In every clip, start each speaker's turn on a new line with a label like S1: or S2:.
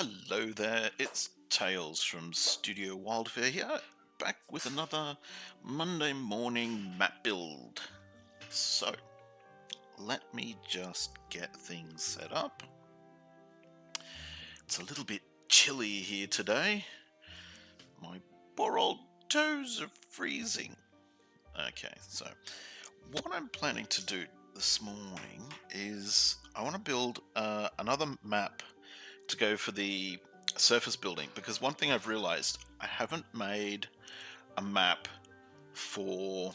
S1: Hello there, it's Tails from Studio Wildfare here, back with another Monday morning map build. So, let me just get things set up. It's a little bit chilly here today. My poor old toes are freezing. Okay, so what I'm planning to do this morning is I want to build another map to go for the surface building, because one thing I've realized, I haven't made a map for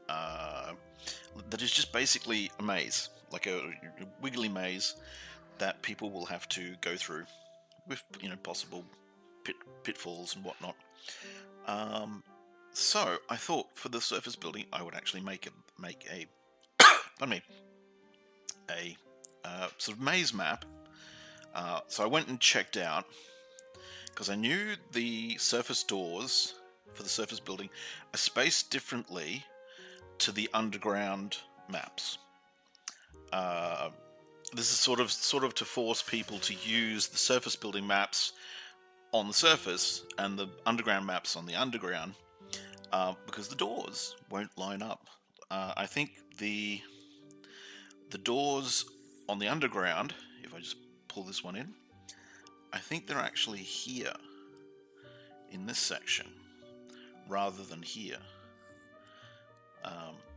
S1: that is just basically a maze, like a wiggly maze that people will have to go through with possible pitfalls and whatnot. So I thought for the surface building I would actually make a pardon me, a sort of maze map. So I went and checked out, because I knew the surface doors for the surface building are spaced differently to the underground maps. This is sort of to force people to use the surface building maps on the surface and the underground maps on the underground, because the doors won't line up. I think the doors on the underground, if I just pull this one in, I think they're actually here in this section rather than here.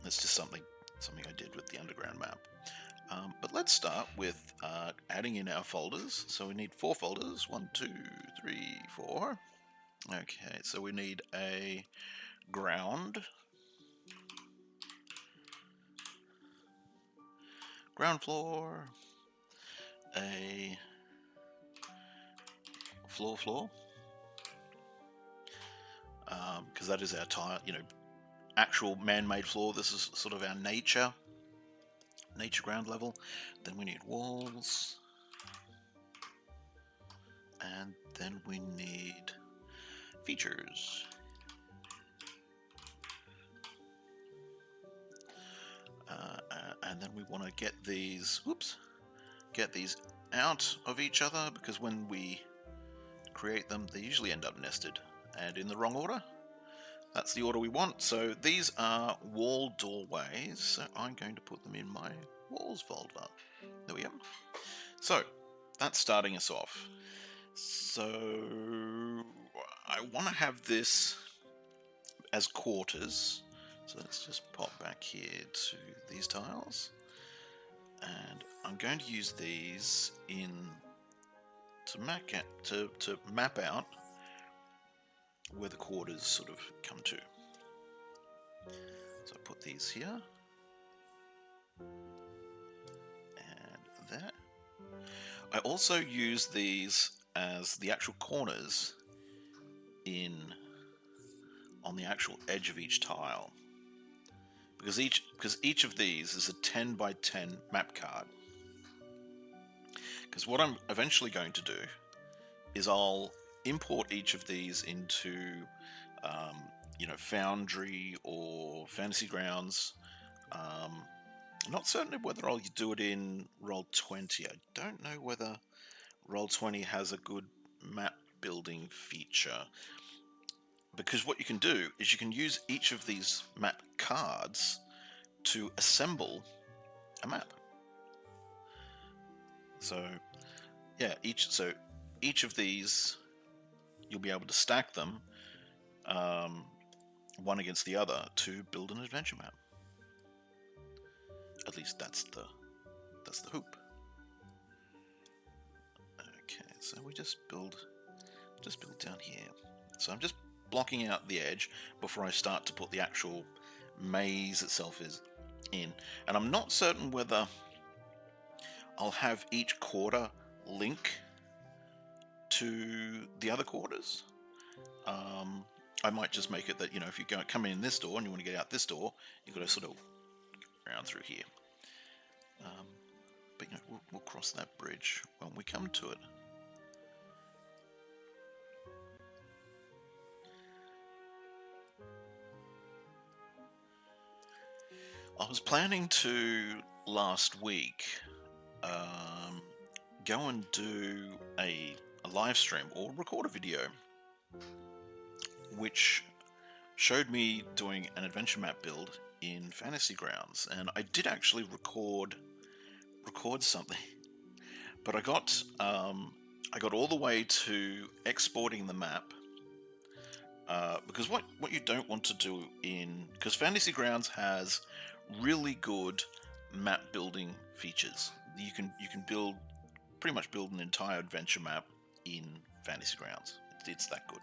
S1: It's just something I did with the underground map. But let's start with adding in our folders. So we need 4 folders. 1, 2, 3, 4. Okay, so we need a ground floor, a floor, because that is our tile, actual man-made floor. This is sort of our nature ground level. Then we need walls, and then we need features. And then we want to get these out of each other, because when we create them, they usually end up nested and in the wrong order. That's the order we want. So these are wall doorways, so I'm going to put them in my walls folder. There we go. So that's starting us off. So I want to have this as quarters. So let's just pop back here to these tiles, and I'm going to use these to map out where the quarters sort of come to. So I put these here and there. I also use these as the actual corners on the actual edge of each tile, because each of these is a 10 by 10 map card. Because what I'm eventually going to do is I'll import each of these into Foundry or Fantasy Grounds. I'm not certain whether I'll do it in Roll20. I don't know whether Roll20 has a good map building feature, because what you can do is you can use each of these map cards to assemble a map. So yeah, each of these, you'll be able to stack them one against the other to build an adventure map. At least that's the hoop. Okay, so we just build down here. So I'm just blocking out the edge before I start to put the actual maze itself in. And I'm not certain whether I'll have each quarter link to the other quarters. I might just make it that, if you come in this door and you want to get out this door, you've got to sort of go around through here. But we'll cross that bridge when we come to it. I was planning to last week go and do a a live stream or record a video which showed me doing an adventure map build in Fantasy Grounds, and I did actually record something, but I got all the way to exporting the map, because what you don't want to do because Fantasy Grounds has really good map building features. You can pretty much build an entire adventure map in Fantasy Grounds. It's that good.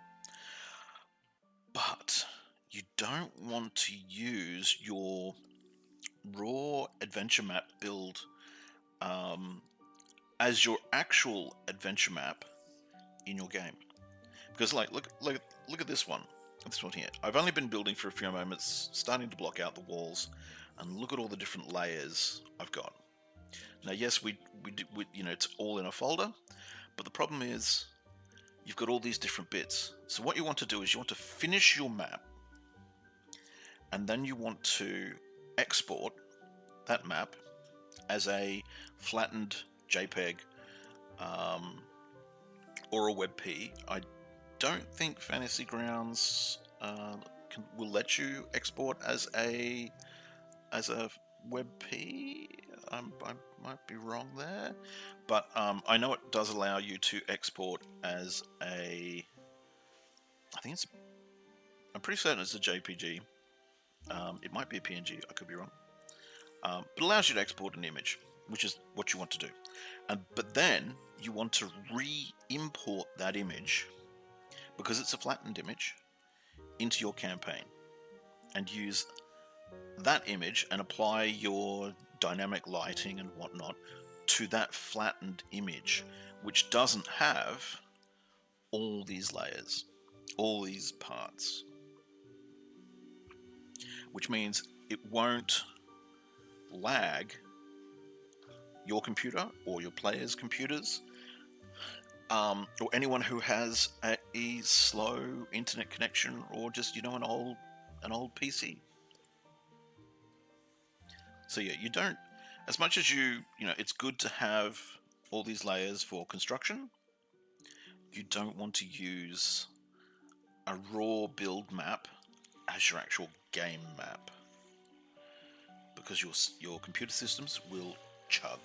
S1: But you don't want to use your raw adventure map build as your actual adventure map in your game. Because look at this one. This one here. I've only been building for a few moments, starting to block out the walls, and look at all the different layers I've got. Now, yes, we it's all in a folder, but the problem is you've got all these different bits. So what you want to do is you want to finish your map, and then you want to export that map as a flattened JPEG or a WebP. I don't think Fantasy Grounds will let you export as a WebP. I might be wrong there, but I know it does allow you to export as a. I'm pretty certain it's a JPG. It might be a PNG. I could be wrong. But it allows you to export an image, which is what you want to do. But then you want to re-import that image, because it's a flattened image, into your campaign, and use that image and apply your dynamic lighting and whatnot to that flattened image, which doesn't have all these layers, all these parts, which means it won't lag your computer or your players' computers, or anyone who has a slow internet connection, or just an old PC. So yeah, you don't, as much as it's good to have all these layers for construction, you don't want to use a raw build map as your actual game map, because your computer systems will chug.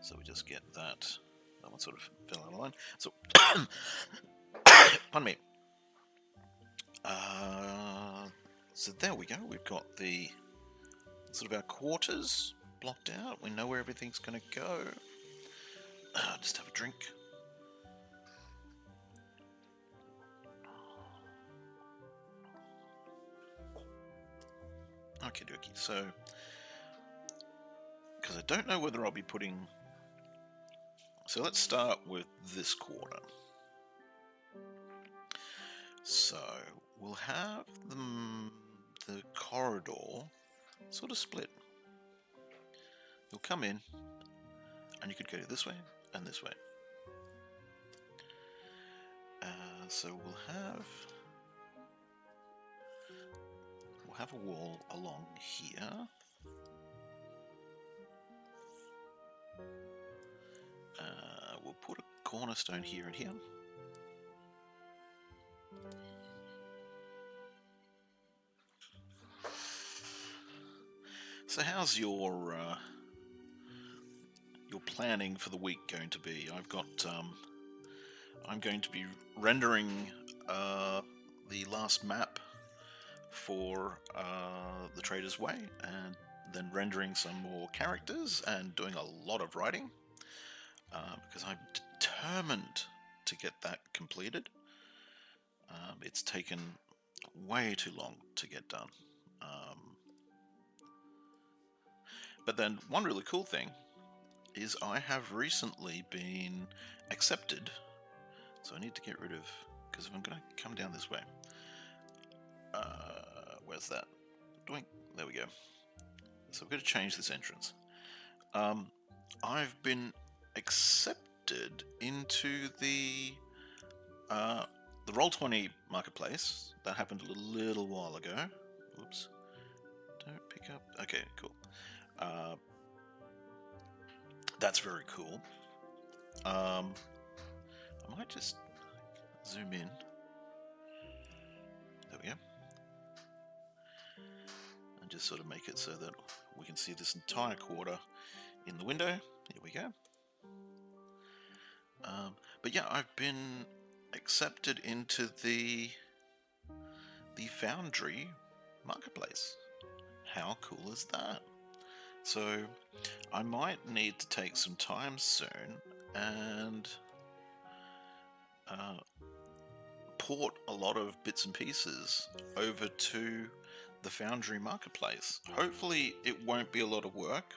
S1: So we just get that one sort of fell out of line. So, pardon me. So there we go. We've got the sort of our quarters blocked out. We know where everything's going to go. Just have a drink. Okay, dokie. So, because I don't know whether I'll be putting. So let's start with this quarter. So we'll have the corridor sort of split. You'll come in, and you could go this way and this way. So we'll have a wall along here. We'll put a cornerstone here and here. So how's your planning for the week going to be? I'm going to be rendering the last map for the Trader's Way, and then rendering some more characters and doing a lot of writing, because I'm determined to get that completed. It's taken way too long to get done. But then one really cool thing is I have recently been accepted. So I need to get rid of, because if I'm going to come down this way, where's that? Doink. There we go. So we're going to change this entrance. I've been accepted into the Roll20 marketplace. That happened a little while ago. Oops. Don't pick up. Okay, cool. That's very cool. I might just zoom in. There we go. And just sort of make it so that we can see this entire quarter in the window. Here we go. But yeah, I've been accepted into the Foundry marketplace. How cool is that? So I might need to take some time soon and port a lot of bits and pieces over to the Foundry marketplace. Hopefully it won't be a lot of work.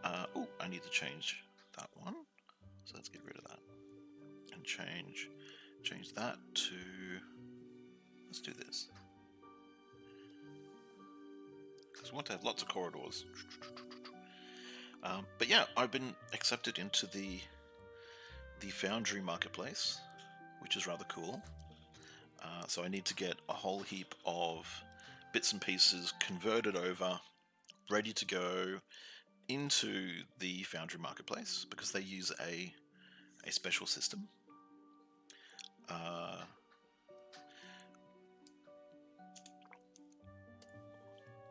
S1: Oh, I need to change that one. So let's get rid of that and change that to, let's do this. Because we want to have lots of corridors. But yeah, I've been accepted into the Foundry marketplace, which is rather cool. So I need to get a whole heap of bits and pieces converted over, ready to go into the Foundry marketplace, because they use a special system.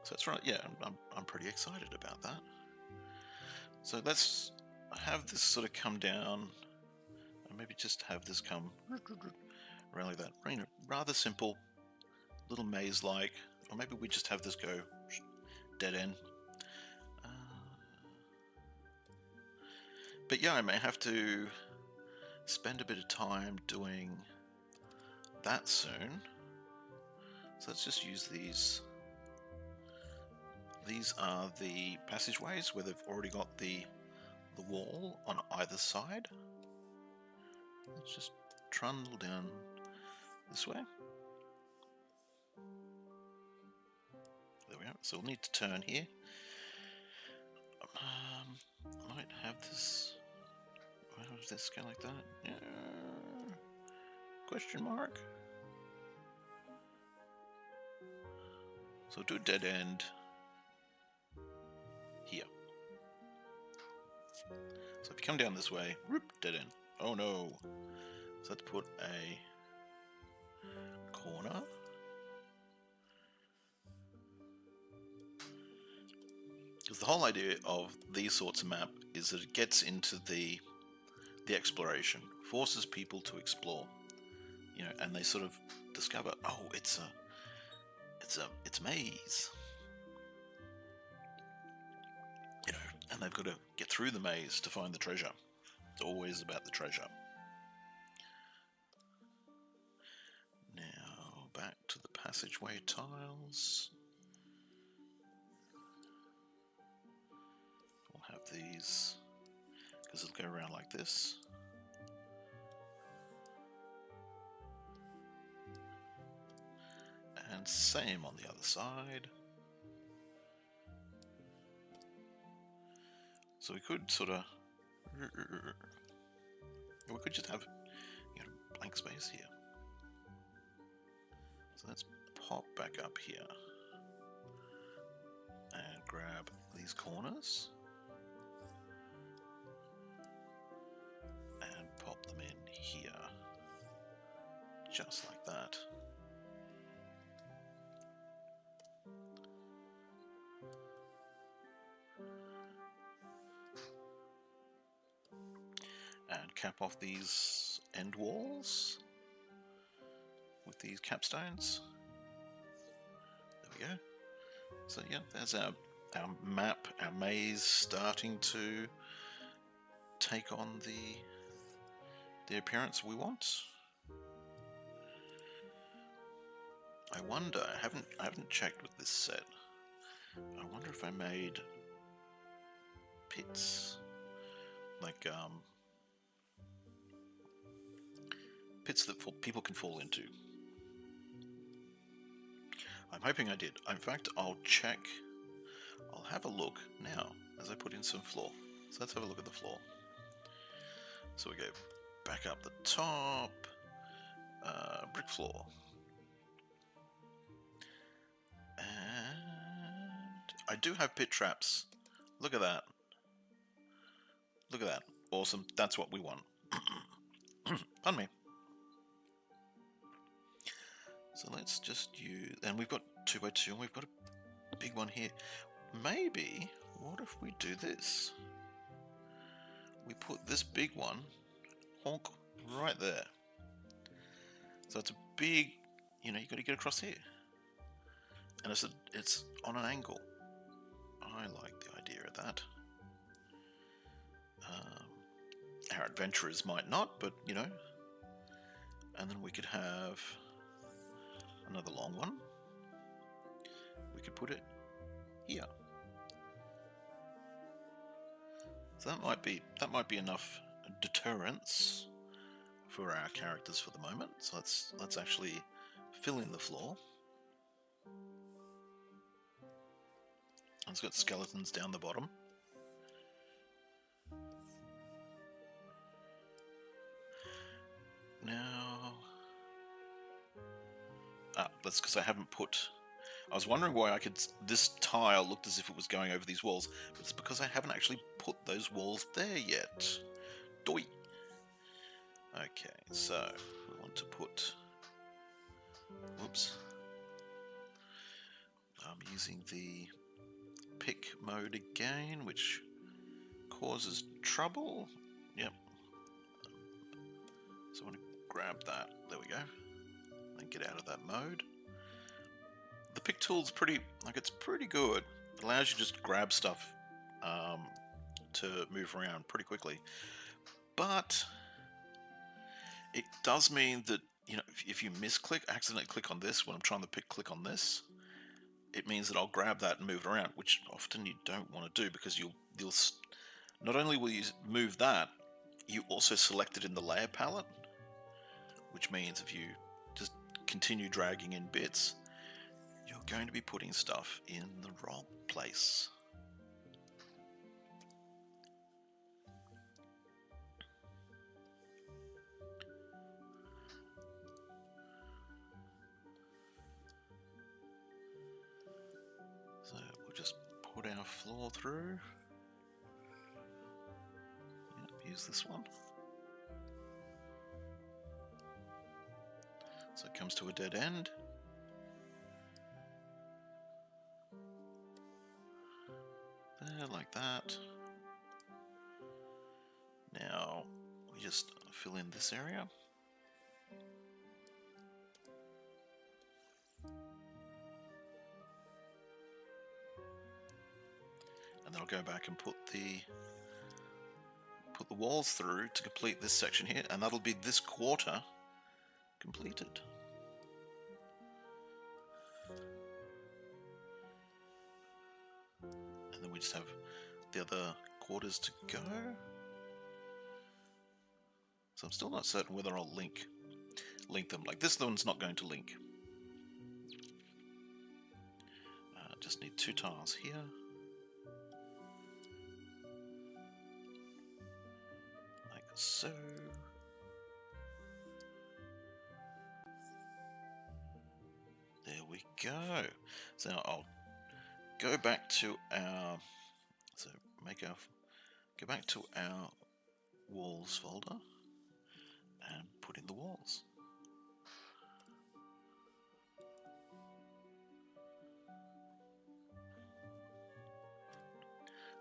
S1: So that's right, yeah, I'm pretty excited about that. So let's have this sort of come down, and maybe just have this come around like that. Rather simple, little maze-like, or maybe we just have this go dead end. But yeah, I may have to spend a bit of time doing that soon. So let's just use these. These are the passageways where they've already got the wall on either side. Let's just trundle down this way. There we are. So we'll need to turn here. I might have this. Have this go like that. Yeah. Question mark. So do a dead end here. So if you come down this way, whoop, dead end. Oh no. So let's put a corner. Because the whole idea of these sorts of map is that it gets into the exploration, forces people to explore, you know, and they sort of discover, oh, it's maze, you know, and they've got to get through the maze to find the treasure. It's always about the treasure. Now back to the passageway tiles. We'll have these, because it'll go around like this. And same on the other side. So we could sort of, we could just have, you know, blank space here. So let's pop back up here and grab these corners and pop them in here, just like that. And cap off these end walls with these capstones. There we go. So yeah, there's our map, our maze starting to take on the appearance we want. I wonder, I haven't checked with this set. I wonder if I made pits, like pits that people can fall into. I'm hoping I did. In fact, I'll check. I'll have a look now as I put in some floor. So let's have a look at the floor. So we go back up the top, brick floor. And I do have pit traps. Look at that. Look at that. Awesome. That's what we want. Pardon me. So let's just use... And we've got 2x2 and we've got a big one here. Maybe, what if we do this? We put this big one, honk, right there. So it's a big, you know, you got to get across here. And it's on an angle. I like the idea of that. Our adventurers might not, but, you know. And then we could have another long one. We could put it here. So that might be enough deterrence for our characters for the moment. So let's actually fill in the floor. It's got skeletons down the bottom. Now, that's because I haven't put... I was wondering why this tile looked as if it was going over these walls, but it's because I haven't actually put those walls there yet. Doi! Okay, so we want to put... Whoops. I'm using the pick mode again, which causes trouble. Yep. So I want to grab that. There we go. Then get out of that mode. The pick tool's it's pretty good. It allows you to just grab stuff to move around pretty quickly. But it does mean that, you know, if you accidentally click on this when I'm trying to click on this, it means that I'll grab that and move it around, which often you don't want to do because you'll not only will you move that, you also select it in the layer palette, which means if you just continue dragging in bits, you're going to be putting stuff in the wrong place. So we'll just put our floor through. Yep, use this one. So it comes to a dead end. There, like that. Now we just fill in this area. And then I'll go back and put the walls through to complete this section here, and that'll be this quarter completed. And then we just have the other quarters to go. So I'm still not certain whether I'll link them. Like this one's not going to link. Just need 2 tiles here. Like so. There we go. So I'll go back to our... go back to our walls folder and put in the walls.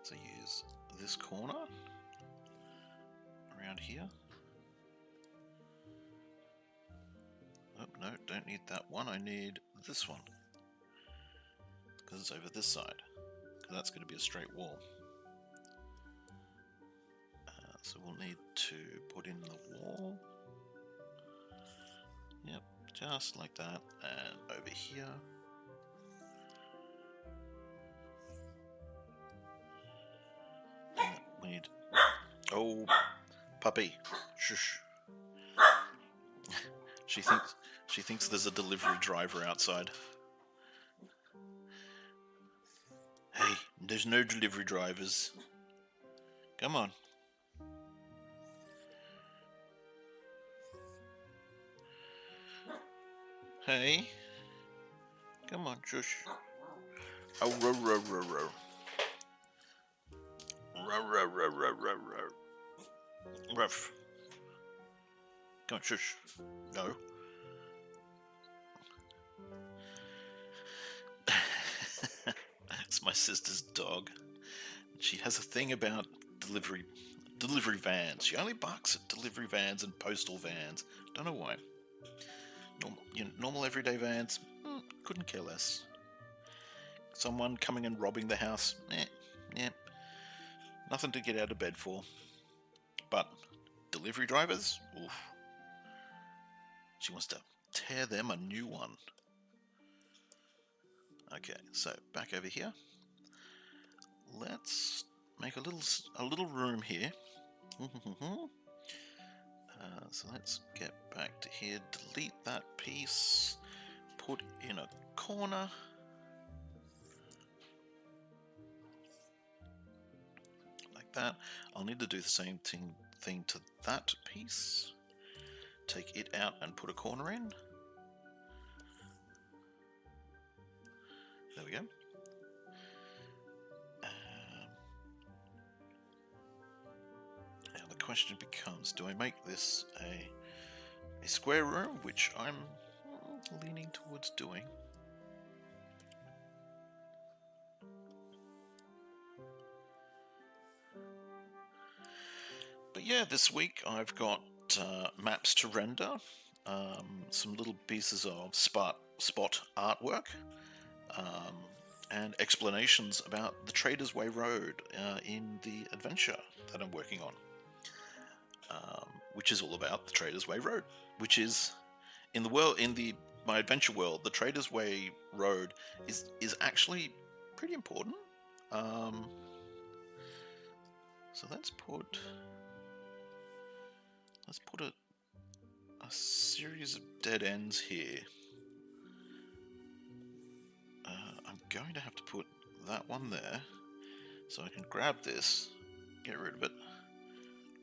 S1: So use this corner around here. Oh, no, don't need that one. I need this one because it's over this side. Because that's going to be a straight wall. So we'll need to put in the wall. Yep, just like that. And over here. We need... Oh, puppy. Shush. She thinks there's a delivery driver outside. Hey, there's no delivery drivers. Come on. Hey. Come on, shush. Oh, row, row, row, row. Row, row, row, row, row, row. Ruff. Come on, shush. No. It's my sister's dog. She has a thing about delivery vans. She only barks at delivery vans and postal vans. Don't know why. Normal everyday vans, couldn't care less. Someone coming and robbing the house, yeah, nothing to get out of bed for. But delivery drivers, oof. She wants to tear them a new one. Okay, so back over here. Let's make a little room here. So let's get back to here. Delete that piece. Put in a corner. Like that. I'll need to do the same thing to that piece. Take it out and put a corner in. There we go. Now the question becomes, do I make this a square room, which I'm leaning towards doing. But yeah, this week I've got maps to render, some little pieces of spot artwork, and explanations about the Traders Way Road in the adventure that I'm working on, which is all about the Traders Way Road, which is my adventure world. The Traders Way Road is actually pretty important. So let's put a series of dead ends here. I'm going to have to put that one there, so I can grab this, get rid of it,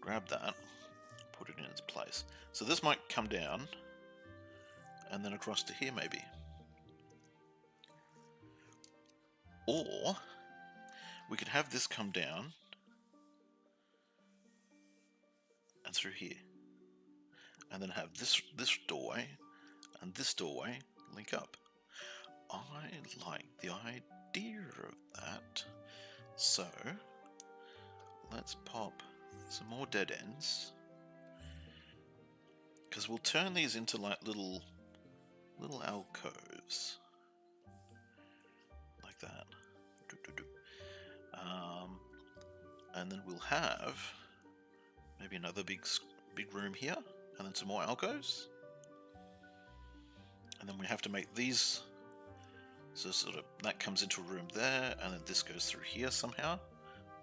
S1: grab that, put it in its place. So this might come down, and then across to here maybe. Or we could have this come down and through here, and then have this doorway and this doorway link up. I like the idea of that. So let's pop some more dead ends, because we'll turn these into like little alcoves like that. And then we'll have maybe another big room here, and then some more alcoves, and then we have to make these, so sort of that comes into a room there, and then this goes through here somehow.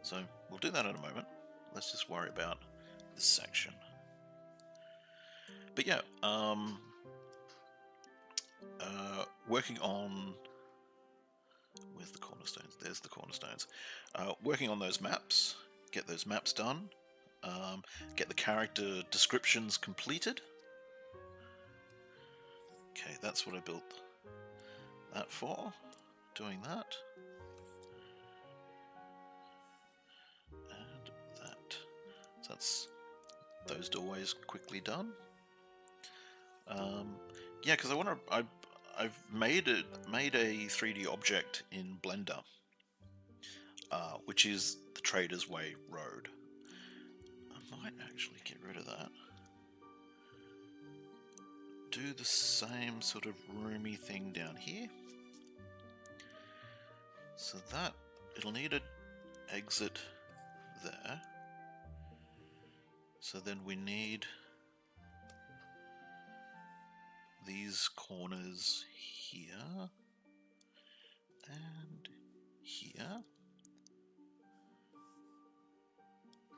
S1: So we'll do that in a moment. Let's just worry about this section. But yeah, working on, where's the cornerstones? There's the cornerstones. Working on those maps, get those maps done, get the character descriptions completed. Okay, that's what I built that for, doing that. And that. So that's those doorways quickly done. Yeah, because I've made a 3D object in Blender, which is the Traders Way Road. I might actually get rid of that. Do the same sort of roomy thing down here. So that it'll need an exit there. So then we need these corners here and here,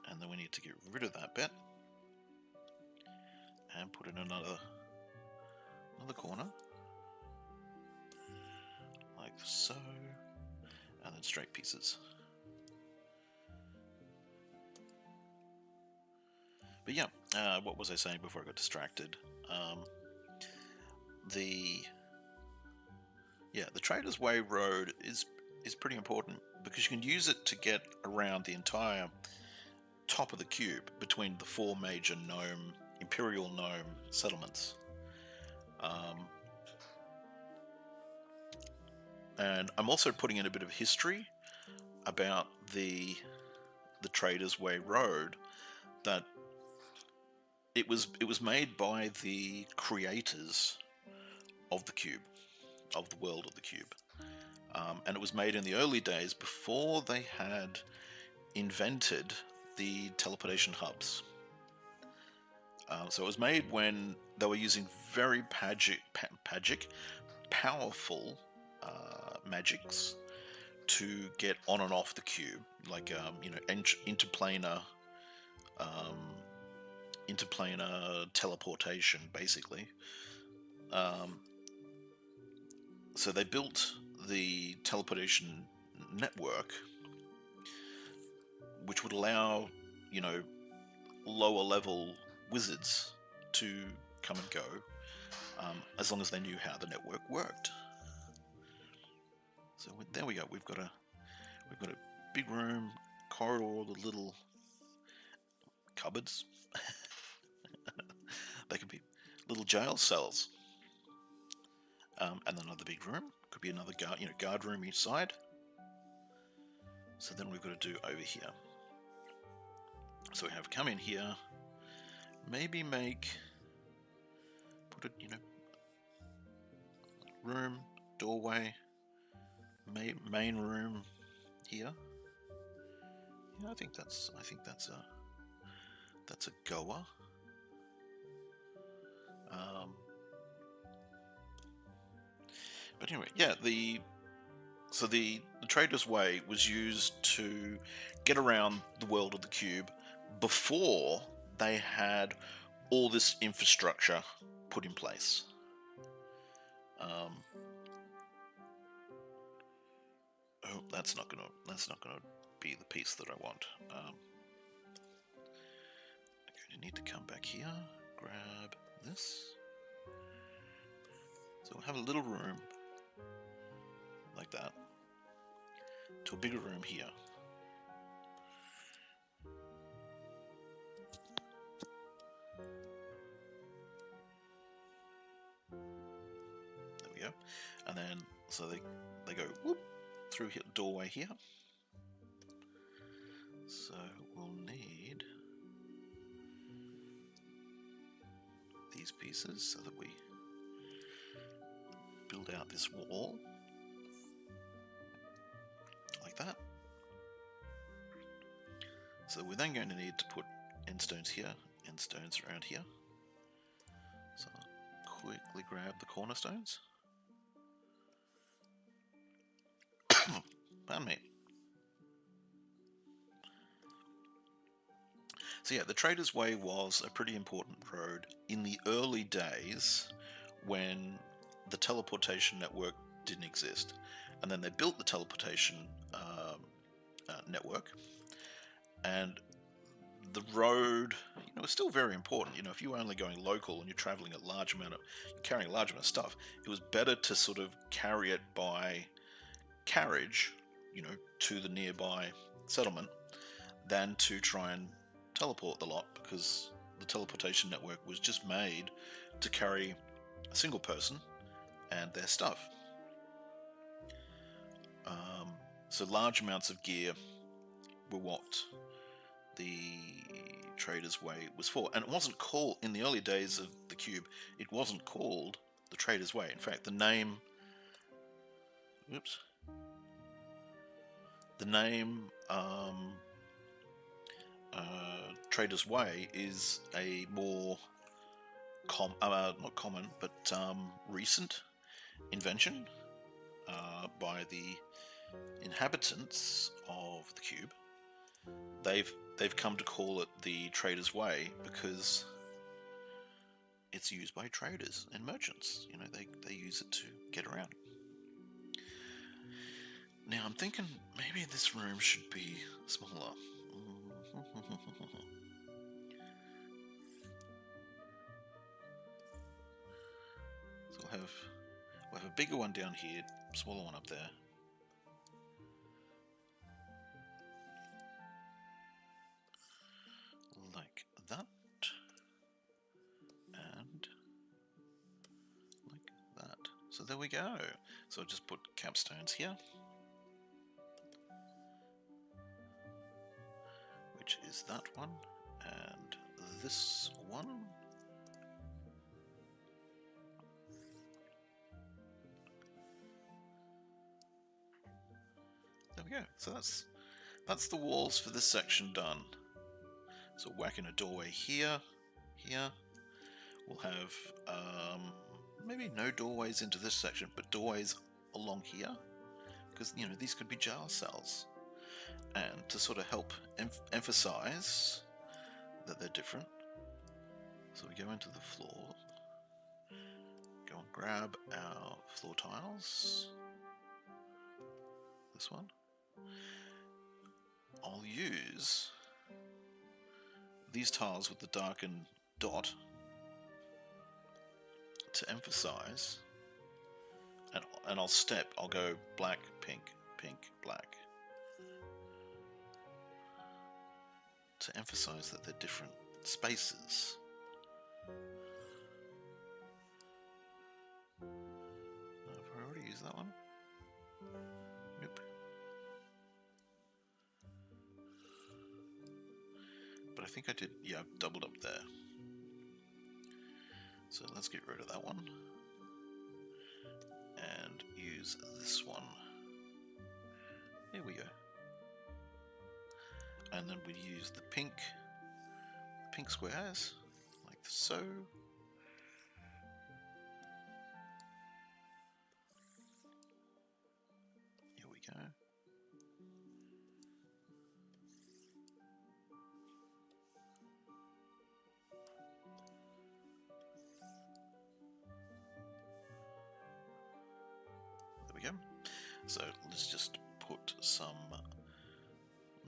S1: and then we need to get rid of that bit and put in another corner like so, and then straight pieces. But yeah, what was I saying before I got distracted? The Traders Way Road is pretty important, because you can use it to get around the entire top of the cube between the 4 major imperial gnome settlements. And I'm also putting in a bit of history about the Traders Way Road, that it was made by the creators of the cube, of the world of the cube, and it was made in the early days before they had invented the teleportation hubs. So it was made when they were using very powerful magics to get on and off the cube, like interplanar teleportation, basically. So they built the teleportation network, which would allow, lower level wizards to come and go, as long as they knew how the network worked. So there we go. We've got a big room, corridor, the little cupboards. They could be little jail cells, and another big room. Could be another guard room each side. So then we've got to do over here. So we have come in here, maybe put it, room, doorway, main room here. Yeah, I think that's a goer. But anyway, yeah, the Trader's Way was used to get around the world of the cube before they had all this infrastructure put in place. Oh, that's not gonna be the piece that I want. I'm going to need to come back here, grab this. So we'll have a little room like that to a bigger room here. There we go. And then so they go whoop through here, doorway here. So we'll need these pieces so that we build out this wall like that. So we're then going to need to put end stones here, end stones around here. So I'll quickly grab the cornerstones. Pardon me. So yeah, the Trader's Way was a pretty important road in the early days when the teleportation network didn't exist. And then they built the teleportation network, and the road, was still very important. If you were only going local and you're traveling carrying a large amount of stuff, it was better to sort of carry it by carriage, to the nearby settlement than to try and teleport the lot, because the teleportation network was just made to carry a single person and their stuff. So large amounts of gear were what the Trader's Way was for. And it wasn't called, in the early days of the cube, it wasn't called the Trader's Way. In fact, the name Trader's Way is a more not common, but recent invention by the inhabitants of the cube. They've come to call it the Trader's Way because it's used by traders and merchants. They use it to get around. Now I'm thinking maybe this room should be smaller. So we'll have a bigger one down here, smaller one up there. there we go. So I'll just put capstones here, which is that one, and this one. There we go. So that's the walls for this section done. So whacking a doorway here, here. We'll have maybe no doorways into this section, but doorways along here, because you know these could be jar cells, and to sort of help emphasize that they're different. So we go into the floor, go and grab our floor tiles. This one. I'll use these tiles with the darkened dot to emphasize, and I'll go black, pink, pink, black, to emphasize that they're different spaces. Have I already used that one? Nope. But I think I did, yeah, I've doubled up there. So let's get rid of that one and use this one. There we go. And then we use the pink squares, like so. Here we go. So let's just put some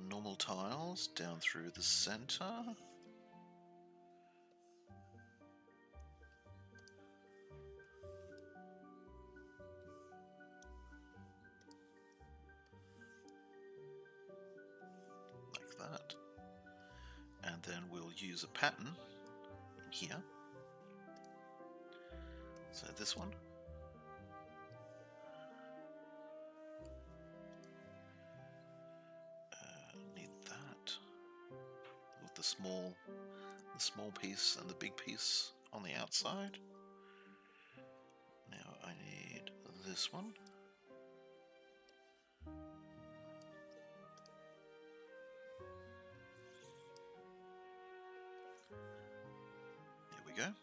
S1: normal tiles down through the center. Like that. And then we'll use a pattern in here. So this one. The small piece and the big piece on the outside. Now I need this one. Here we go.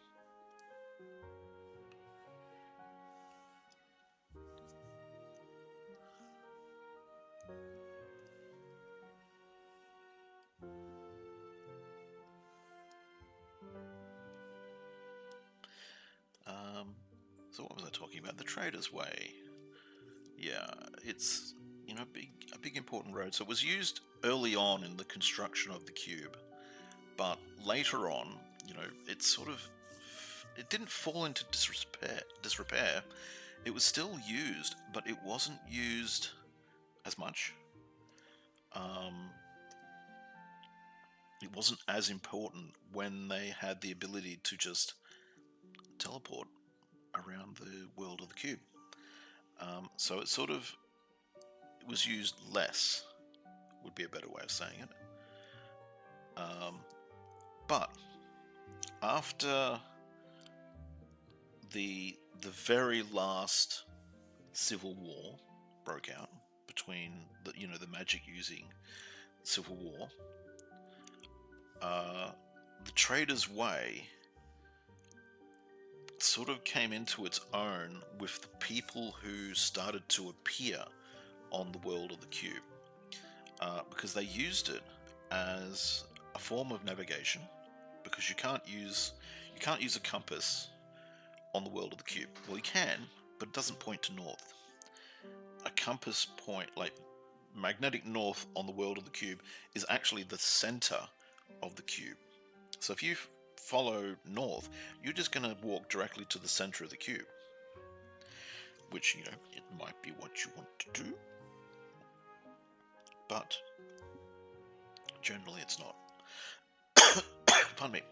S1: So what was I talking about? The Trader's Way. Yeah, it's, you know, a big important road. So it was used early on in the construction of the cube, but later on, you know, it didn't fall into disrepair. It was still used, but it wasn't used as much. It wasn't as important when they had the ability to just teleport around the world of the cube. So it was used less, would be a better way of saying it. But after the very last civil war broke out between the magic using civil war, the Trader's Way sort of came into its own with the people who started to appear on the world of the cube, because they used it as a form of navigation, because you can't use a compass on the world of the cube. Well, you can, but it doesn't point to north. A compass point, like magnetic north on the world of the cube, is actually the center of the cube. So if you follow north, you're just going to walk directly to the center of the cube, which, you know, it might be what you want to do, but generally it's not. Pardon me.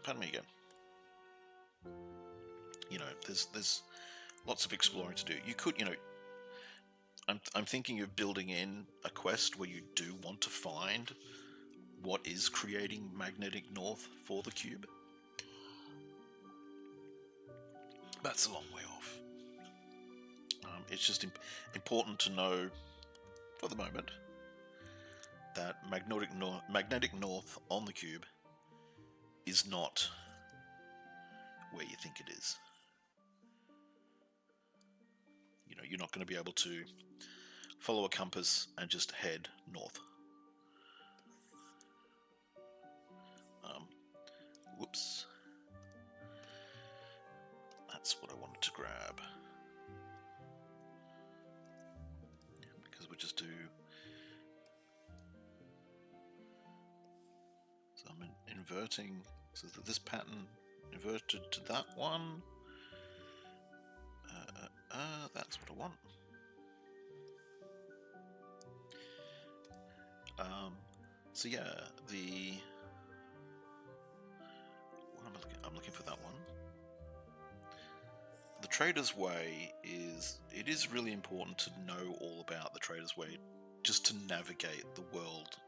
S1: Pardon me again. you know, there's lots of exploring to do. You could, you know, I'm thinking of building in a quest where you do want to find what is creating magnetic north for the cube. That's a long way off. It's just important to know, for the moment, that magnetic north on the cube is not where you think it is. You know, you're not going to be able to follow a compass and just head north. Whoops. That's what I wanted to grab. Yeah, because we just do... So I'm inverting, so that this pattern inverted to that one. That's what I want. So yeah, what am I looking? I'm looking for that one. The Trader's Way it is really important to know all about the Trader's Way, just to navigate the world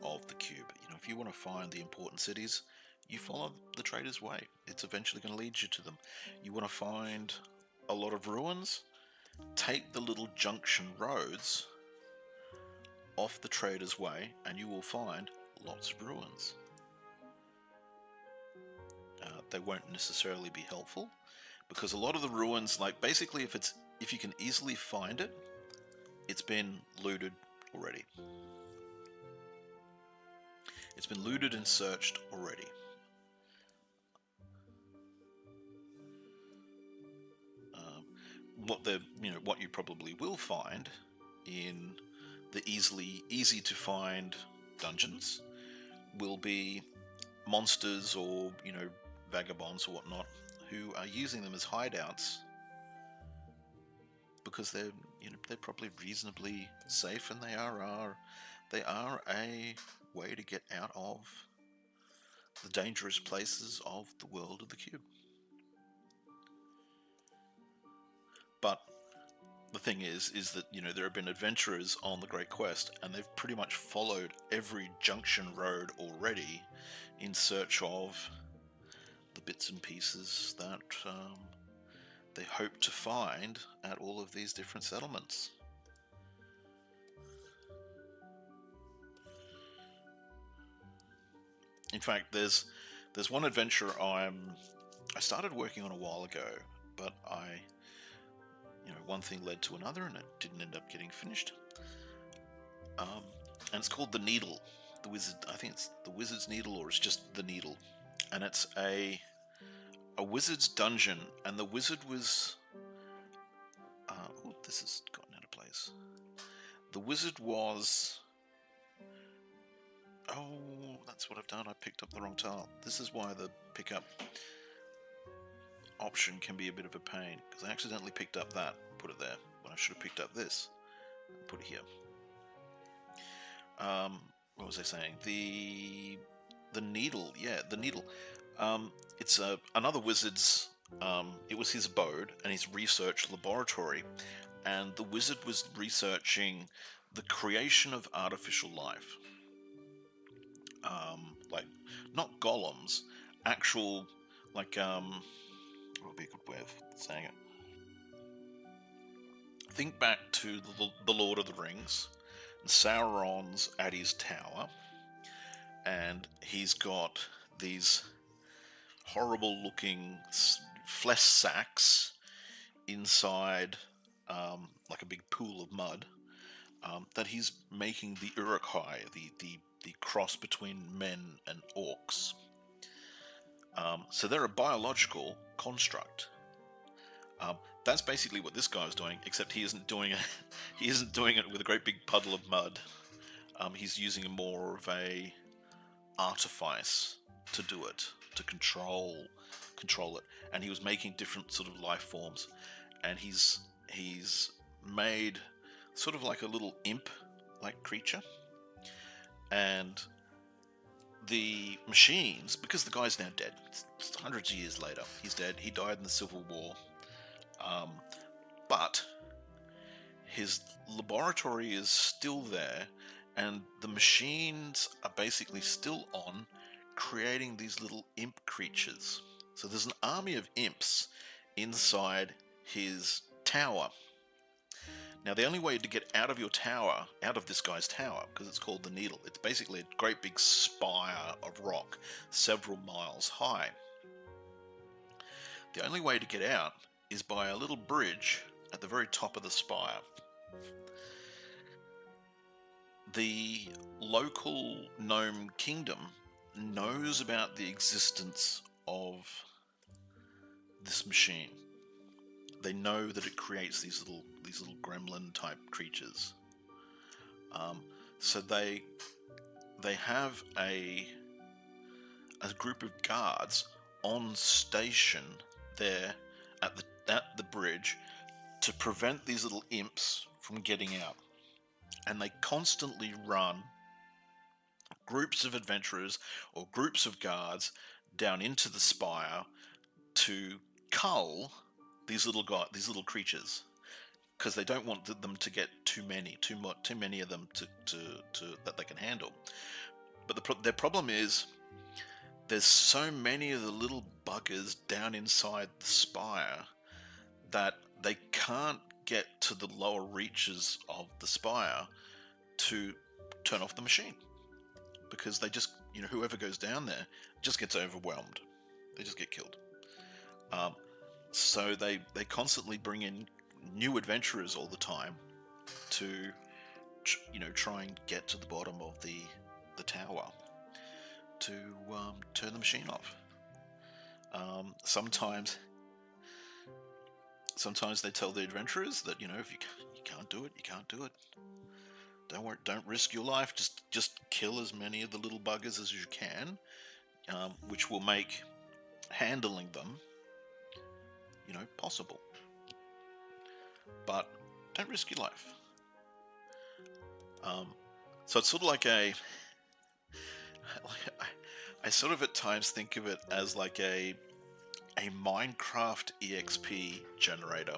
S1: of the cube. You know, if you want to find the important cities, you follow the Trader's Way. It's eventually going to lead you to them. You want to find a lot of ruins, take the little junction roads off the Trader's Way and you will find lots of ruins. They won't necessarily be helpful, because a lot of the ruins, like, basically if you can easily find it, it's been looted already. It's been looted and searched already. What you probably will find in the easy to find dungeons will be monsters or, you know, vagabonds or whatnot who are using them as hideouts because they're probably reasonably safe, and they are a way to get out of the dangerous places of the world of the cube. But the thing is that, you know, there have been adventurers on the Great Quest, and they've pretty much followed every junction road already in search of the bits and pieces that they hope to find at all of these different settlements. In fact, there's one adventure I started working on a while ago, but one thing led to another, and it didn't end up getting finished. And it's called The Needle. I think it's the Wizard's Needle, or it's just The Needle. And it's a wizard's dungeon, and the wizard was... this has gotten out of place. The wizard was... Oh, that's what I've done. I picked up the wrong tile. This is why the pickup option can be a bit of a pain, because I accidentally picked up that, put it there, when I should have picked up this and put it here. What was I saying? The Needle, yeah, the Needle. It's another wizard's. It was his abode and his research laboratory, and the wizard was researching the creation of artificial life. Like, not golems, actual, like, what would be a good way of saying it? Think back to the Lord of the Rings. Sauron's at his tower, and he's got these horrible looking flesh sacks inside, like a big pool of mud, that he's making the Uruk-hai, the cross between men and orcs. So they're a biological construct. That's basically what this guy's doing, except he isn't doing it. He isn't doing it with a great big puddle of mud. He's using more of a artifice to do it, to control it. And he was making different sort of life forms, and he's made sort of like a little imp-like creature. And the machines, because the guy's now dead, it's hundreds of years later, he's dead, he died in the Civil War, but his laboratory is still there, and the machines are basically still on, creating these little imp creatures. So there's an army of imps inside his tower. Now, the only way to get out of your tower, out of this guy's tower, because it's called the Needle, it's basically a great big spire of rock several miles high. The only way to get out is by a little bridge at the very top of the spire. The local gnome kingdom knows about the existence of this machine. They know that it creates these little gremlin type creatures. So they have a group of guards on station there at the bridge to prevent these little imps from getting out. And they constantly run groups of adventurers or groups of guards down into the spire to cull these little creatures, because they don't want them to get too many of them to that they can handle. But their problem is there's so many of the little buggers down inside the spire that they can't get to the lower reaches of the spire to turn off the machine, because they just, whoever goes down there just gets overwhelmed. They just get killed. So they constantly bring in new adventurers all the time to try and get to the bottom of the tower to turn the machine off. Sometimes they tell the adventurers that if you can't do it, you can't do it. Don't worry, don't risk your life. Just kill as many of the little buggers as you can, which will make handling them possible. But don't risk your life. So it's sort of like I sort of at times think of it as like a Minecraft EXP generator,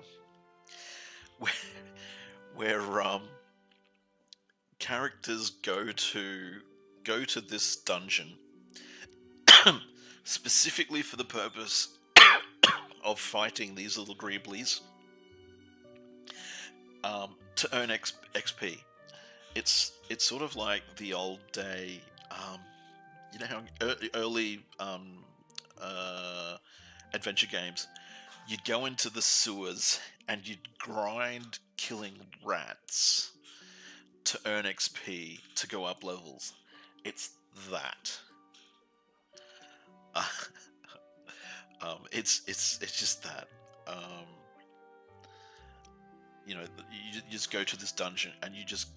S1: where characters go to this dungeon specifically for the purpose of fighting these little greeblies to earn XP. It's sort of like the old day, how early adventure games, you'd go into the sewers and you'd grind killing rats to earn XP to go up levels. It's that. It's just that. You just go to this dungeon and you just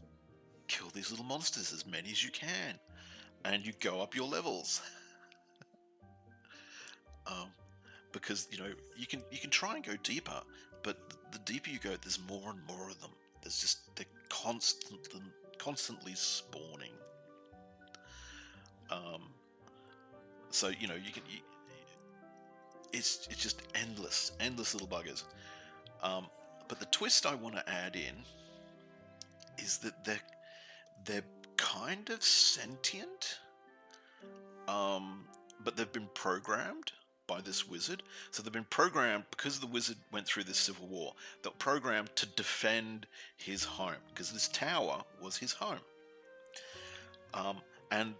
S1: kill these little monsters, as many as you can, and you go up your levels. Because you can try and go deeper, but the deeper you go, there's more and more of them. They're constantly spawning. So you can. It's just endless little buggers. But the twist I want to add in is that they're kind of sentient, but they've been programmed by this wizard. So they've been programmed because the wizard went through this civil war. They're programmed to defend his home, because this tower was his home, and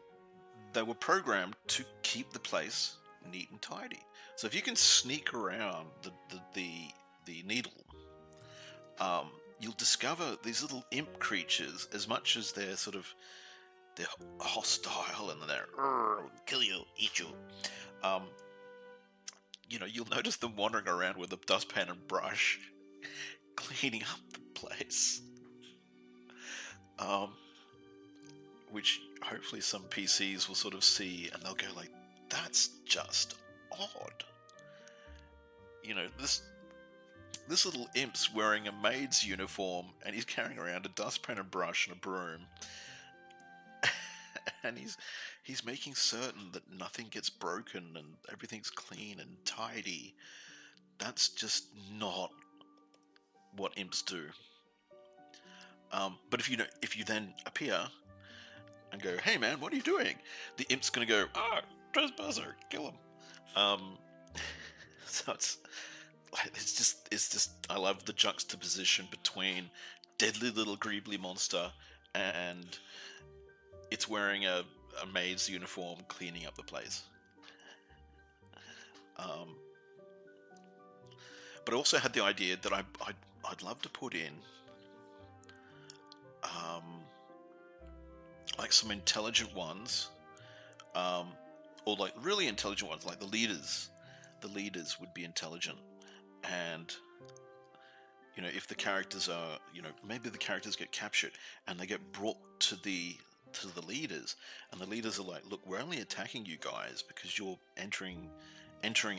S1: they were programmed to keep the place neat and tidy. So if you can sneak around the needle, you'll discover these little imp creatures. As much as they're hostile and they're kill you, eat you, you'll notice them wandering around with a dustpan and brush, cleaning up the place. Which hopefully some PCs will sort of see, and they'll go like, "That's just odd." This little imp's wearing a maid's uniform, and he's carrying around a dustpan and brush and a broom. and he's making certain that nothing gets broken and everything's clean and tidy. That's just not what imps do. But if you then appear and go, "Hey man, what are you doing?" The imp's gonna go, "Ah, trespasser, kill him." So it's just I love the juxtaposition between deadly little greebly monster and it's wearing a maid's uniform cleaning up the place. But I also had the idea that I'd love to put in like some intelligent ones, or like really intelligent ones, like the leaders. The leaders would be intelligent, and you know, if the characters are, you know, maybe the characters get captured and they get brought to the leaders, and the leaders are like, "Look, we're only attacking you guys because you're entering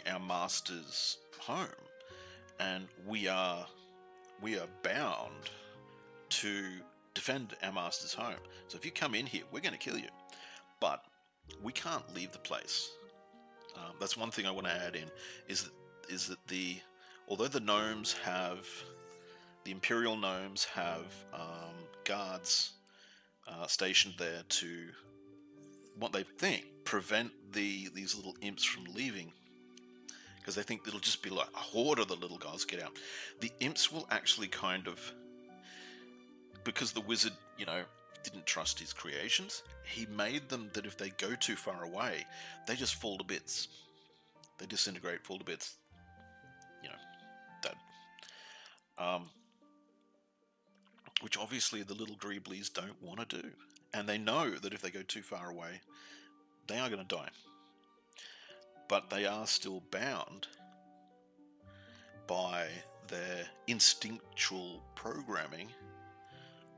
S1: our master's home, and we are bound to defend our master's home. So if you come in here, we're going to kill you, but we can't leave the place." That's one thing I want to add in, is that although the gnomes have, the Imperial gnomes have guards stationed there to, what they think, prevent these little imps from leaving, because they think it'll just be like a horde of the little guys get out. The imps will actually kind of, because the wizard, you know, didn't trust his creations, he made them that if they go too far away, they just fall to bits. They disintegrate, fall to bits. You know, that. Which obviously the little greeblies don't want to do. And they know that if they go too far away, they are going to die. But they are still bound by their instinctual programming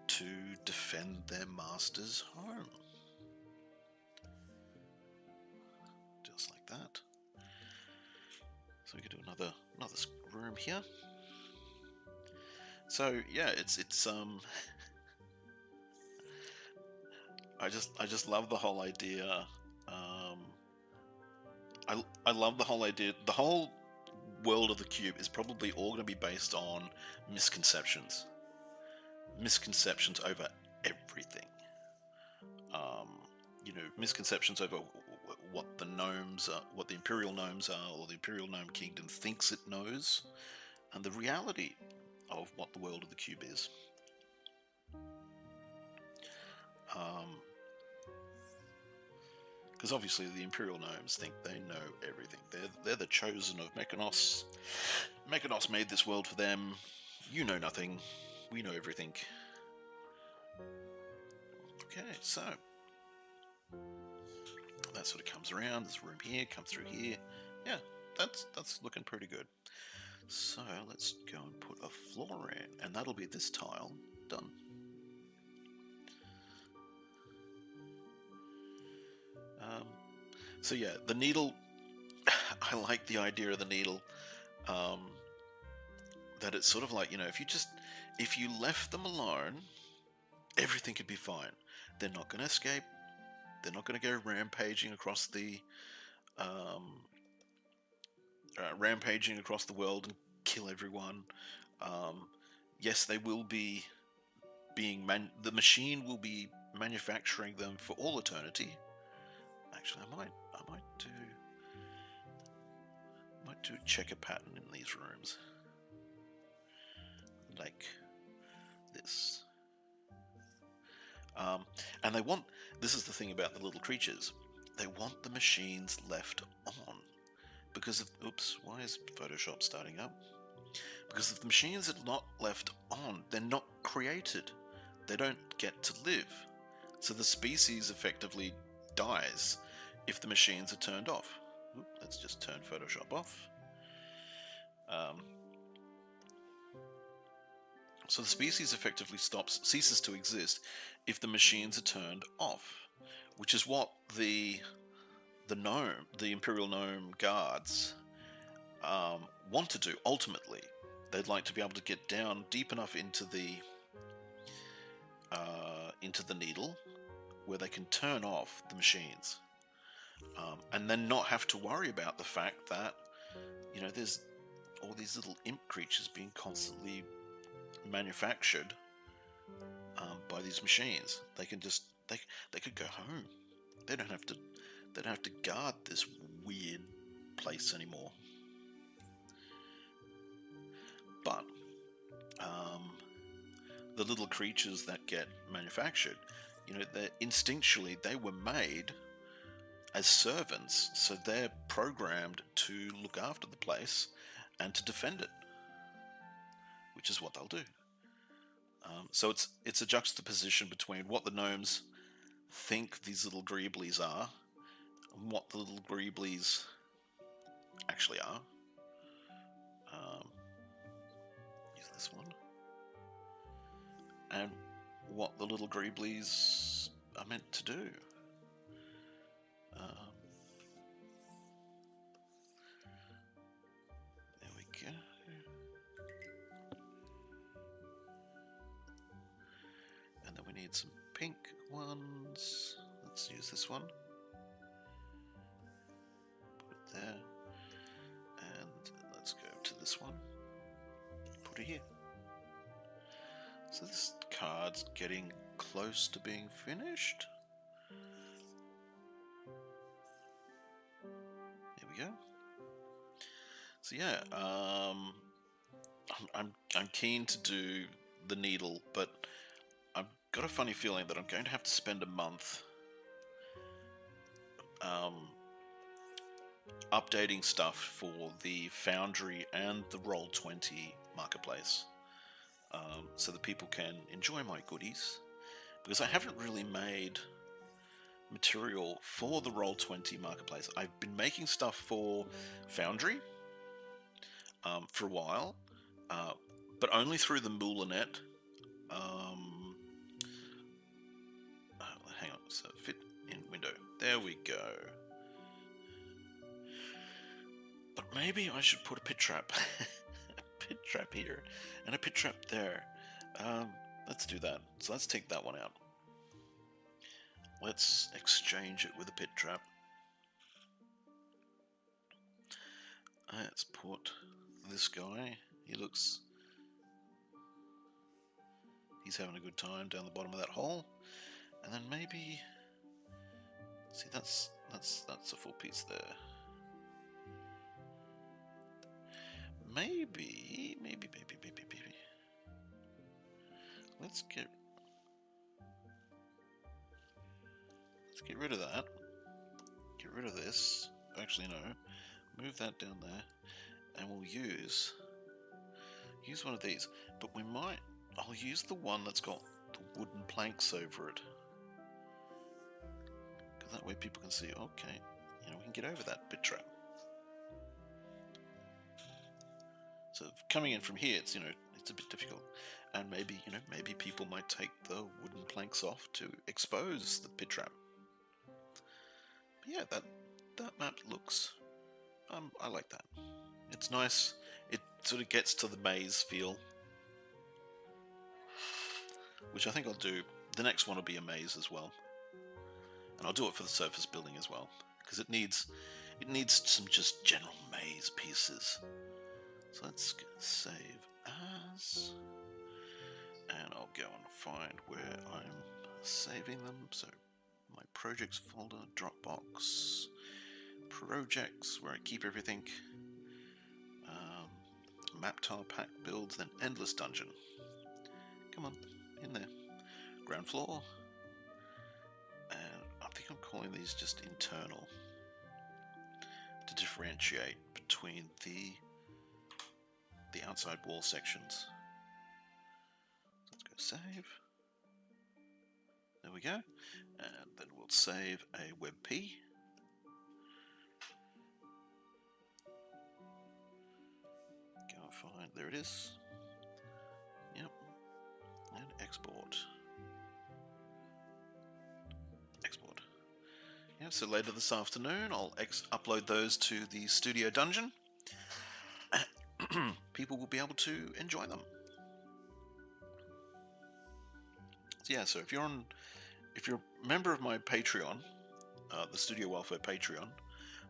S1: to defend their master's home. Just like that. So we can do another room here. So yeah, it's I just love the whole idea. I love the whole idea. The whole world of the cube is probably all going to be based on misconceptions. Misconceptions over everything. You know, misconceptions over what the gnomes are, what the Imperial gnomes are, or the Imperial Gnome Kingdom thinks it knows, and the reality of what the world of the cube is. Because obviously the Imperial gnomes think they know everything. They're the chosen of Mechanos. Mechanos made this world for them. You know nothing. We know everything. Okay, so that sort of comes around. There's a room here, comes through here. Yeah, that's looking pretty good. So let's go and put a floor in, and that'll be this tile done. So yeah, the needle, I like the idea of the needle, that it's sort of like, you know, if you left them alone, everything could be fine. They're not going to escape. They're not going to go rampaging across the world and kill everyone. Yes, they will be the machine will be manufacturing them for all eternity. Actually, I might do a checker pattern in these rooms, like this. And this is the thing about the little creatures, they want the machines left on, because of, oops, why is Photoshop starting up? Because if the machines are not left on, they're not created. They don't get to live. So the species effectively dies if the machines are turned off. Oop, let's just turn Photoshop off. So the species effectively ceases to exist if the machines are turned off, which is what the Imperial Gnome guards want to do. Ultimately, they'd like to be able to get down deep enough into the needle where they can turn off the machines, and then not have to worry about the fact that, you know, there's all these little imp creatures being constantly manufactured by these machines. They can just they could go home. They don't have to guard this weird place anymore. But the little creatures that get manufactured, you know, instinctually they were made as servants, so they're programmed to look after the place and to defend it, which is what they'll do. So it's a juxtaposition between what the gnomes think these little greeblies are and what the little greeblies actually are. Use this one. And what the little greeblies are meant to do. There we go. And then we need some pink ones. Let's use this one. Put it there. And let's go to this one. Put it here. So this card's getting close to being finished. There we go. So yeah, I'm keen to do the needle, but I've got a funny feeling that I'm going to have to spend a month updating stuff for the Foundry and the Roll20 marketplace, so that people can enjoy my goodies, because I haven't really made material for the Roll20 marketplace. I've been making stuff for Foundry for a while, but only through the Moulanet. Hang on, so fit in window. There we go. But maybe I should put a pit trap, a pit trap here, and a pit trap there. Let's do that. So let's take that one out. Let's exchange it with a pit trap. Let's put this guy. He's having a good time down the bottom of that hole. And then maybe, see, that's a full piece there. Maybe. Let's get rid of that. Get rid of this. Actually, no. Move that down there, and we'll use one of these. But I'll use the one that's got the wooden planks over it, because that way people can see. Okay, we can get over that pit trap. So coming in from here, it's it's a bit difficult, and maybe people might take the wooden planks off to expose the pit trap. But yeah, that map looks. I like that. It's nice. It sort of gets to the maze feel, which I think I'll do. The next one will be a maze as well, and I'll do it for the surface building as well, because it needs some just general maze pieces. So let's save as, and I'll go and find where I'm saving them. So my projects folder, Dropbox, projects, where I keep everything, map tile pack builds, then endless dungeon. Come on, in there. Ground floor, and I think I'm calling these just internal to differentiate between the outside wall sections. Let's go save. There we go, and then we'll save a WebP. Go and find, there it is. Yep, and export. Yeah, so later this afternoon I'll upload those to the Studio Dungeon. People will be able to enjoy them. So yeah, so if you're on if you're a member of my Patreon, the Studio Welfare Patreon,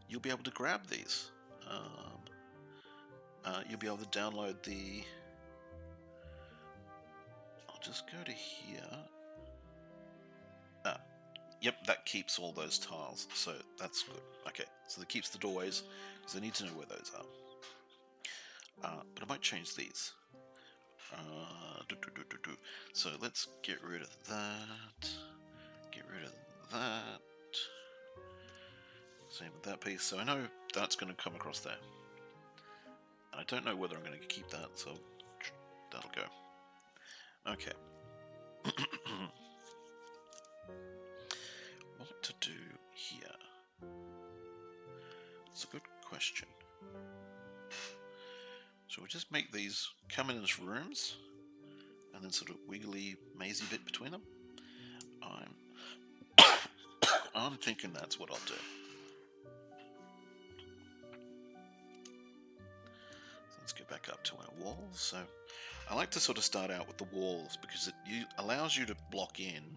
S1: you'll be able to grab these. You'll be able to download the... I'll just go to here. Yep, that keeps all those tiles, so that's good. Okay, so that keeps the doorways, because I need to know where those are. But I might change these. So let's get rid of that. Get rid of that. Same with that piece. So I know that's going to come across there. And I don't know whether I'm going to keep that, so that'll go. Okay. What to do here? It's a good question. So we'll just make these come in as rooms, and then sort of wiggly, mazy bit between them. I'm thinking that's what I'll do. So let's go back up to our walls. So I like to sort of start out with the walls because it allows you to block in,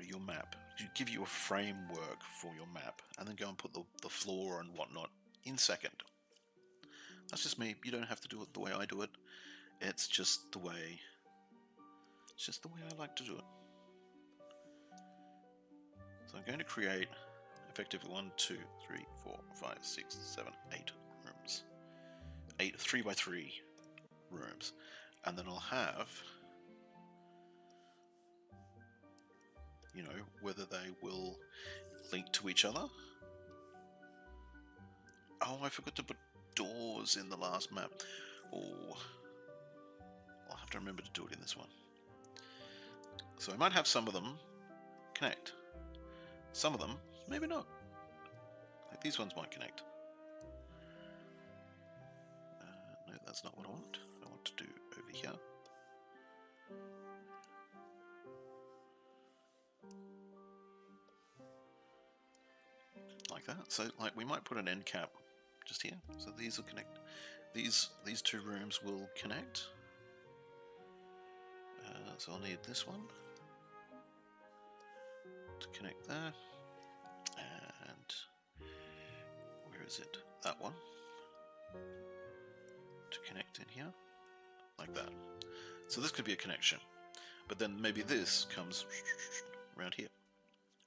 S1: your map. You give you a framework for your map, and then go and put the floor and whatnot in second. That's just me. You don't have to do it the way I do it. It's just the way I like to do it. So I'm going to create effectively 1, 2, 3, 4, 5, 6, 7, 8 rooms. 8 3x3 rooms. And then I'll have, whether they will link to each other. Oh, I forgot to put doors in the last map. Oh, I'll have to remember to do it in this one. So I might have some of them connect. Some of them, maybe not. Like these ones might connect. No, that's not what I want. I want to do over here. Like that. So, like, we might put an end cap just here. So these will connect. These two rooms will connect. So I'll need this one to connect there. And where is it? That one. To connect in here. Like that. So this could be a connection. But then maybe this comes around here.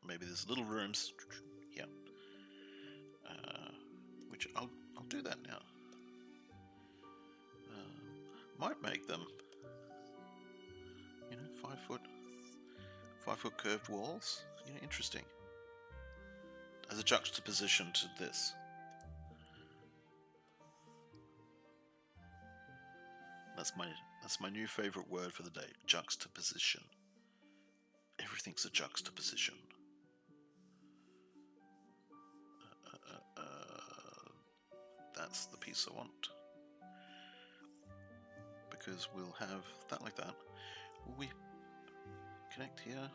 S1: Maybe there's little rooms here. Which I'll do that now. Might make them 5 foot curved walls. Interesting. As a juxtaposition to this. That's my new favorite word for the day. Juxtaposition. Everything's a juxtaposition. That's the piece I want. Because we'll have that like that. Will we connect here?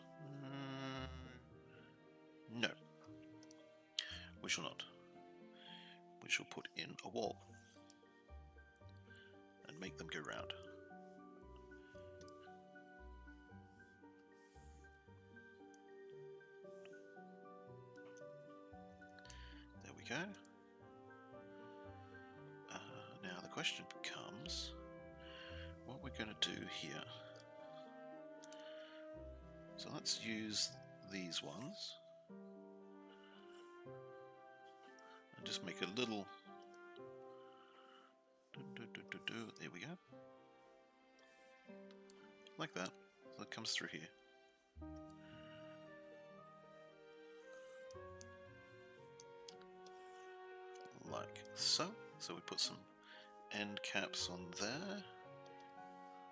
S1: No. We shall not. We shall put in a wall. And make them go round. There we go. Now the question becomes what we're going to do here. So let's use these ones and just make a little. There we go. Like that. So it comes through here. Like so. So we put some end caps on there.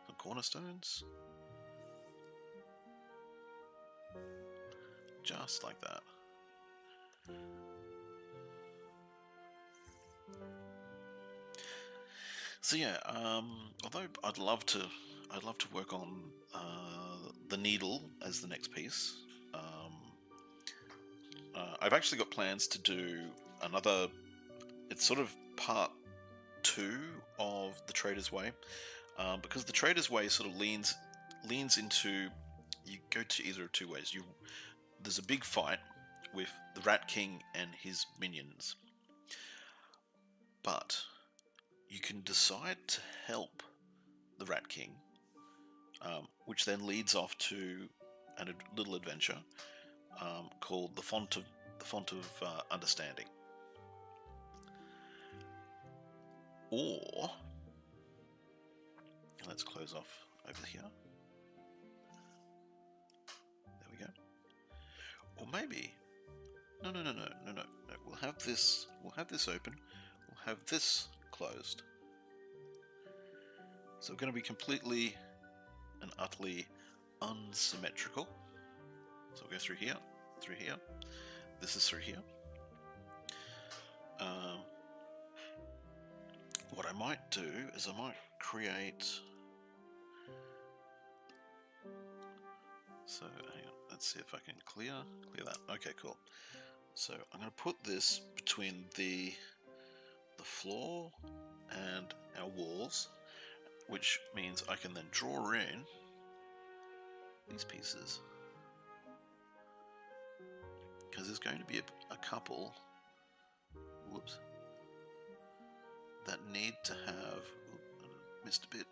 S1: Some cornerstones. Just like that. So yeah, although I'd love to work on the needle as the next piece. I've actually got plans to do another. It's sort of part 2 of the Trader's Way, because the Trader's Way sort of leans into you go to either of two ways. There's a big fight with the Rat King and his minions, but you can decide to help the Rat King, which then leads off to a little adventure called the Font of Understanding. Or let's close off over here. There we go. Or maybe no. We'll have this open. We'll have this closed. So we're going to be completely and utterly unsymmetrical. So we'll go through here. This is through here. What I might do is I might create. So hang on, let's see if I can clear that. Okay, cool. So I'm going to put this between the floor and our walls, which means I can then draw in these pieces, because there's going to be a couple, whoops, that need to have, missed a bit,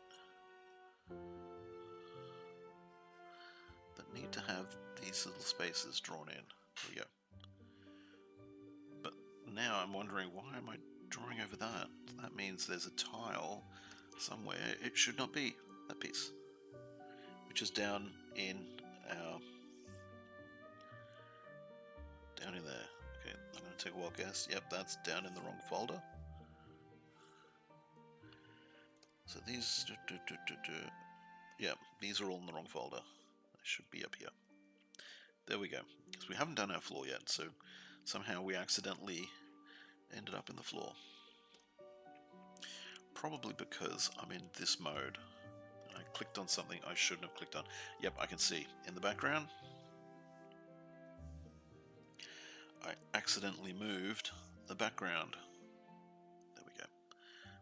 S1: that need to have these little spaces drawn in. There we go. But now I'm wondering, why am I drawing over that? That means there's a tile somewhere. It should not be that piece, which is down in our, down in there. Okay, I'm going to take a wild guess. Yep, that's down in the wrong folder. So these, yeah, these are all in the wrong folder. They should be up here. There we go. Because we haven't done our floor yet, so somehow we accidentally ended up in the floor. Probably because I'm in this mode. I clicked on something I shouldn't have clicked on. Yep, I can see in the background. I accidentally moved the background. There we go.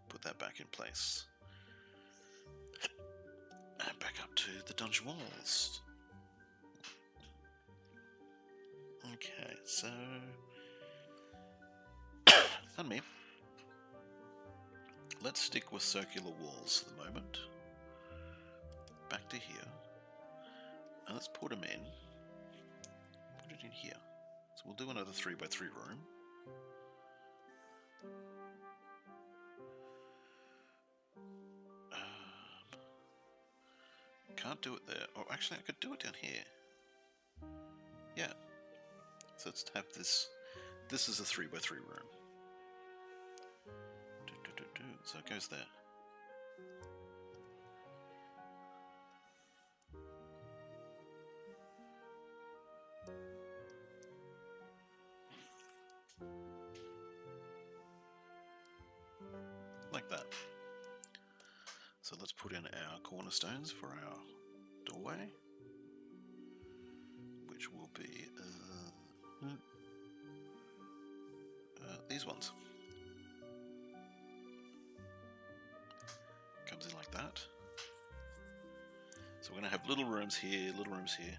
S1: Put that back in place. And back up to the dungeon walls. Okay, so pardon me. Let's stick with circular walls for the moment. Back to here. And let's put them in. Put it in here. So we'll do another 3x3 room. Can't do it there. Or actually, I could do it down here. Yeah. So let's have this. This is a 3x3 room. So it goes there. Like that. So let's put in our cornerstones for our doorway, which will be these ones. Comes in like that. So we're going to have little rooms here, little rooms here.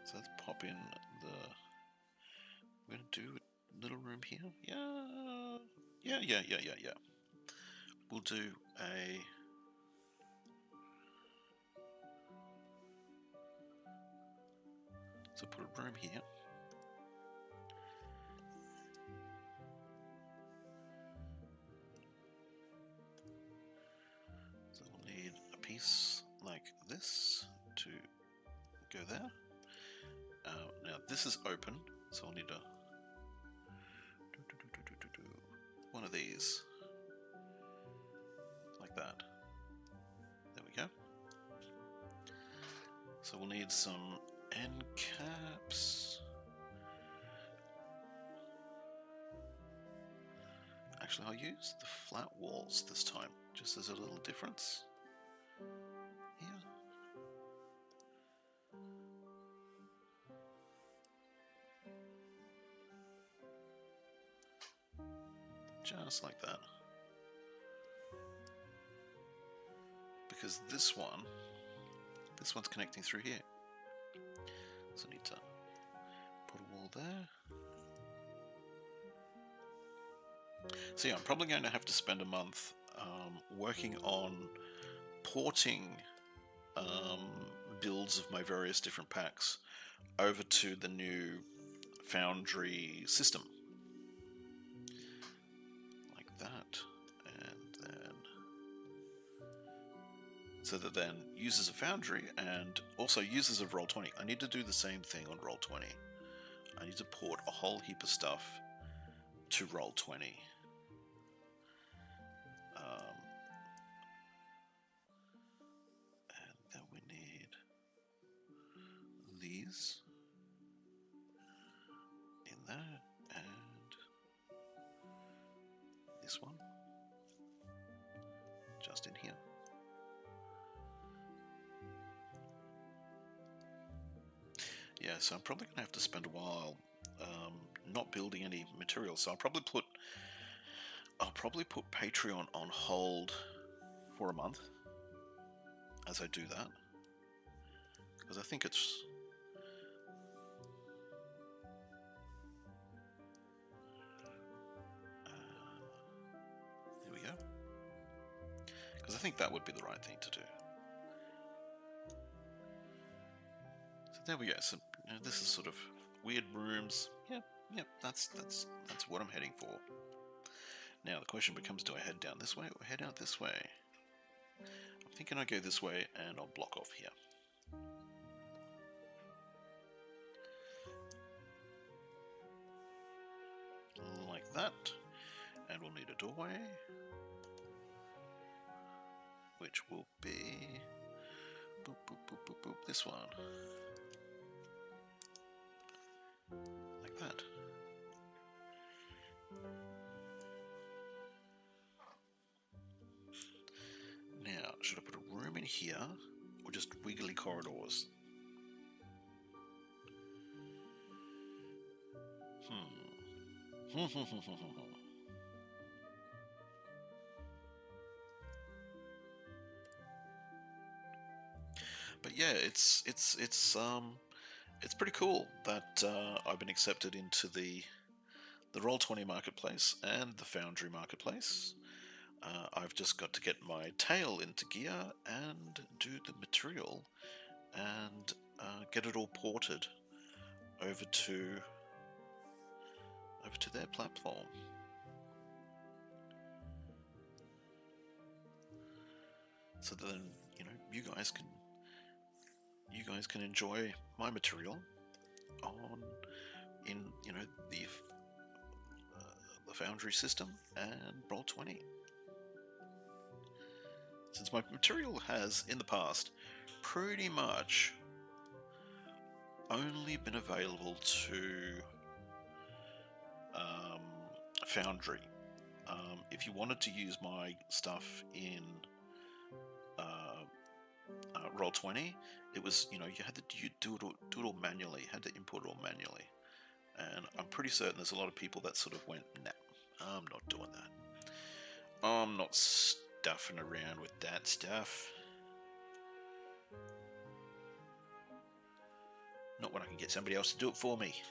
S1: So let's pop in the. We're going to do a little room here. Yeah. We'll do a. So put a room here. So we'll need a piece like this to go there. Now this is open, so I'll need to one of these like that. There we go. So we'll need some end caps. Actually, I'll use the flat walls this time, just as a little difference. Here. Just like that. because this one's connecting through here. So I need to put a wall there. So yeah, I'm probably going to have to spend a month working on porting builds of my various different packs over to the new Foundry system. Like that. And then... so that then users of Foundry and also users of Roll20. I need to do the same thing on Roll20. I need to port a whole heap of stuff to Roll20. And then we need these in there, and this one just in here. Yeah, so I'm probably going to have to spend a while not building any materials. So I'll probably put Patreon on hold for a month as I do that, because I think it's there we go. Because I think that would be the right thing to do. So there we go. So you know, this is sort of weird rooms. Yep, that's what I'm heading for. Now the question becomes, do I head down this way or head out this way? I'm thinking I go this way and I'll block off here. Like that. And we'll need a doorway, which will be boop, boop, boop, boop, boop, this one. Like that. Now, should I put a room in here or just wiggly corridors? But yeah, it's pretty cool that I've been accepted into the Roll20 marketplace and the Foundry marketplace. I've just got to get my tail into gear and do the material and get it all ported over to their platform. So then, you know, you guys can enjoy my material in you know the Foundry system and Roll20. Since my material has in the past pretty much only been available to Foundry. If you wanted to use my stuff in Roll20, it was, you know, you had to do it all manually, had to import it all manually. And I'm pretty certain there's a lot of people that sort of went, nah, I'm not doing that. I'm not stuffing around with that stuff. Not when I can get somebody else to do it for me.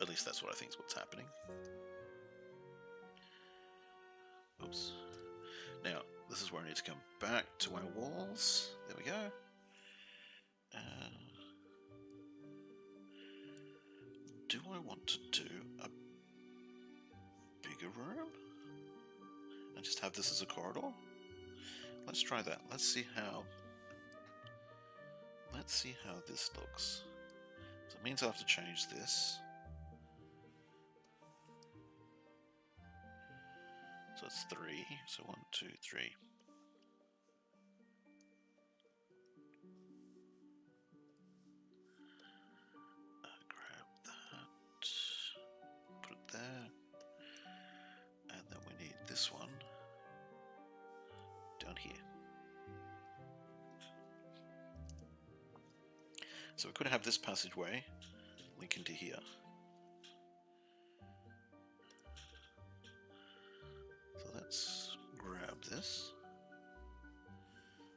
S1: At least that's what I think is what's happening. Oops. Now, this is where I need to come back to our walls. There we go. Do I want to do a bigger room? And just have this as a corridor? Let's try that. Let's see how this looks. So it means I have to change this. So it's 3. So 1, 2, 3. Grab that. Put it there. And then we need this one down here. So we could have this passageway link into here. So let's grab this.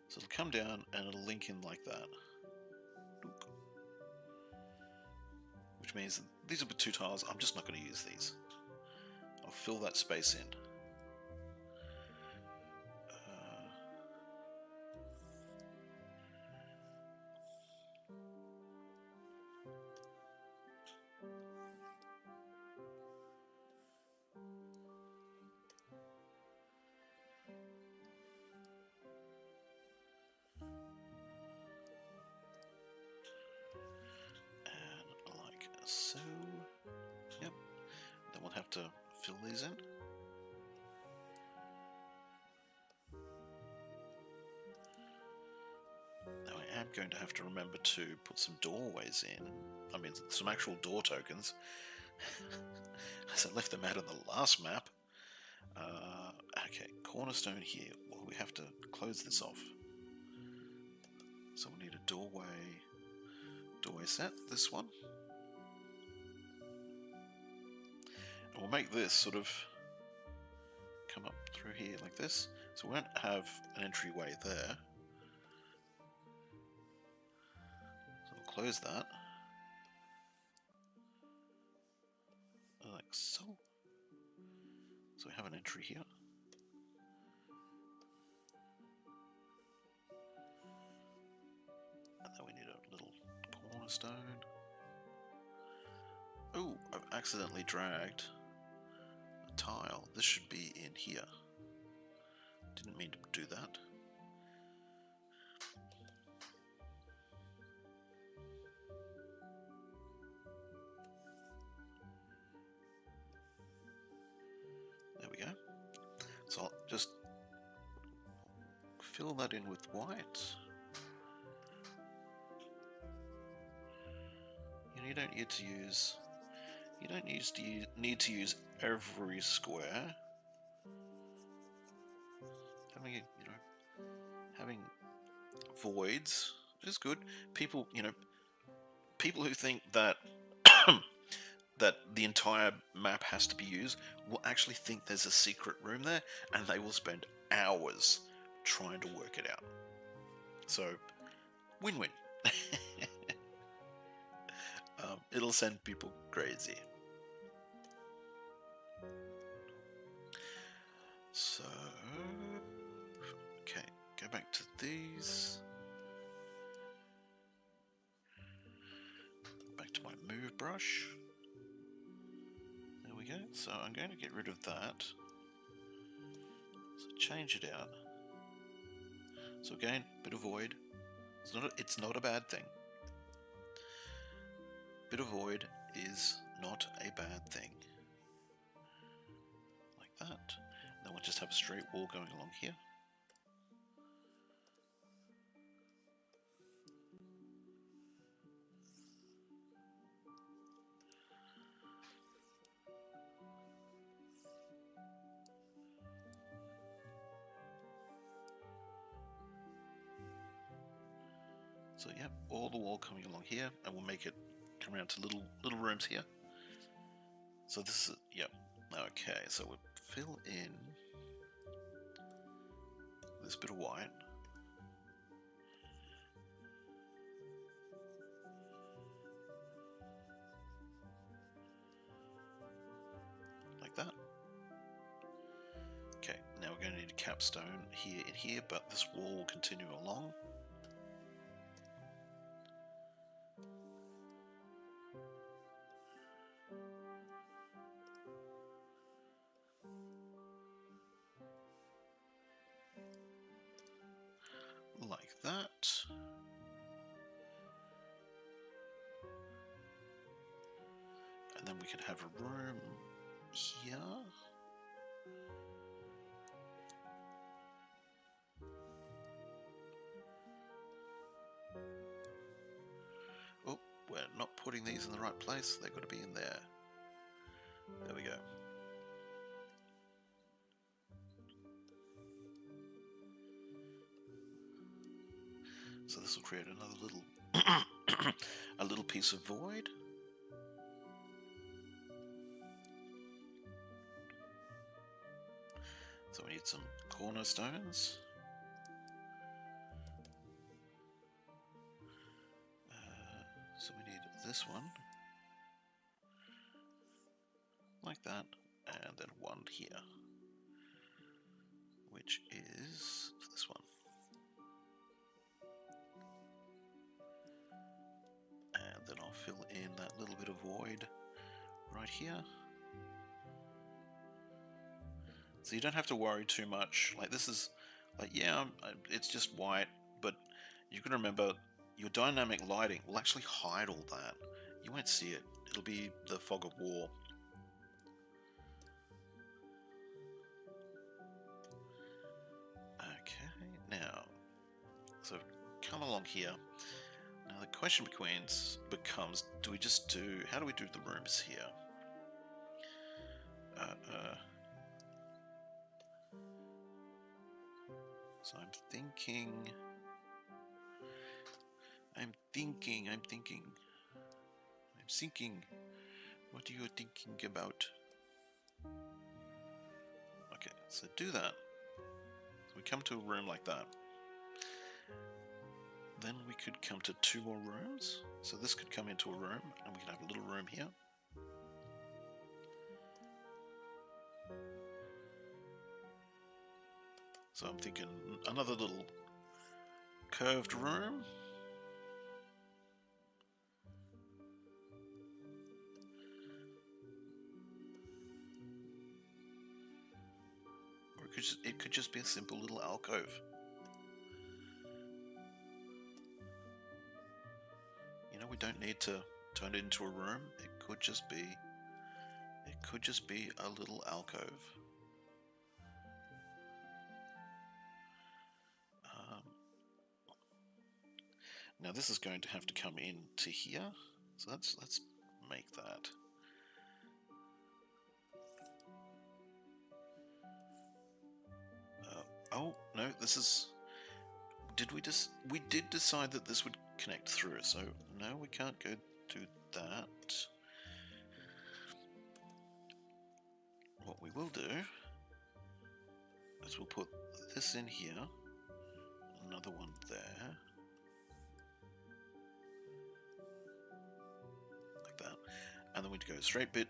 S1: So it'll come down and it'll link in like that. Which means that these are the two tiles. I'm just not going to use these. I'll fill that space in. So, yep, then we'll have to fill these in. Now I am going to have to remember to put some doorways in. I mean, some actual door tokens. As I left them out on the last map. Okay, cornerstone here. Well, we have to close this off. So we need a doorway set, this one. And we'll make this sort of come up through here like this. So we won't have an entryway there. So we'll close that. Like so. So we have an entry here. And then we need a little cornerstone. Oh, I've accidentally dragged a tile. This should be in here. Didn't mean to do that. There we go. So I'll just fill that in with white. You don't need to use. You don't need to use every square. Having voids is good. People who think that that the entire map has to be used will actually think there's a secret room there, and they will spend hours trying to work it out. So, win-win. It'll send people crazy. So, okay, go back to these. Back to my move brush. There we go. So I'm going to get rid of that. So change it out. So again, bit of void. It's not a bad thing. Bit of void is not a bad thing. Like that. Then we'll just have a straight wall going along here. So yeah, all the wall coming along here, and we'll make it come around to little rooms here. So this is, yep, okay, so we'll fill in this bit of white. Like that. Okay, now we're going to need a capstone here and here, but this wall will continue along. Like that. And then we can have a room here. Oh, we're not putting these in the right place. They've got to be in there. There we go. So this will create another little a little piece of void. So we need some cornerstones. So we need this one, like that, and then one here, which is this one. And then I'll fill in that little bit of void right here. So you don't have to worry too much. Like this is, like, yeah, it's just white, but you can remember your dynamic lighting will actually hide all that. You won't see it. It'll be the fog of war. Okay, now, so come along here. Now the question becomes, do we just do, how do we do the rooms here? So I'm thinking, what are you thinking about? Okay, so do that. So we come to a room like that. Then we could come to 2 more rooms. So this could come into a room, and we could have a little room here. So I'm thinking another little curved room. Or it could just be a simple little alcove. You know, we don't need to turn it into a room. It could just be a little alcove. Now this is going to have to come into here, so let's make that. Oh no, this is. We did decide that this would connect through, so no, we can't go do that. What we will do is we'll put this in here, another one there. And then we'd go straight bit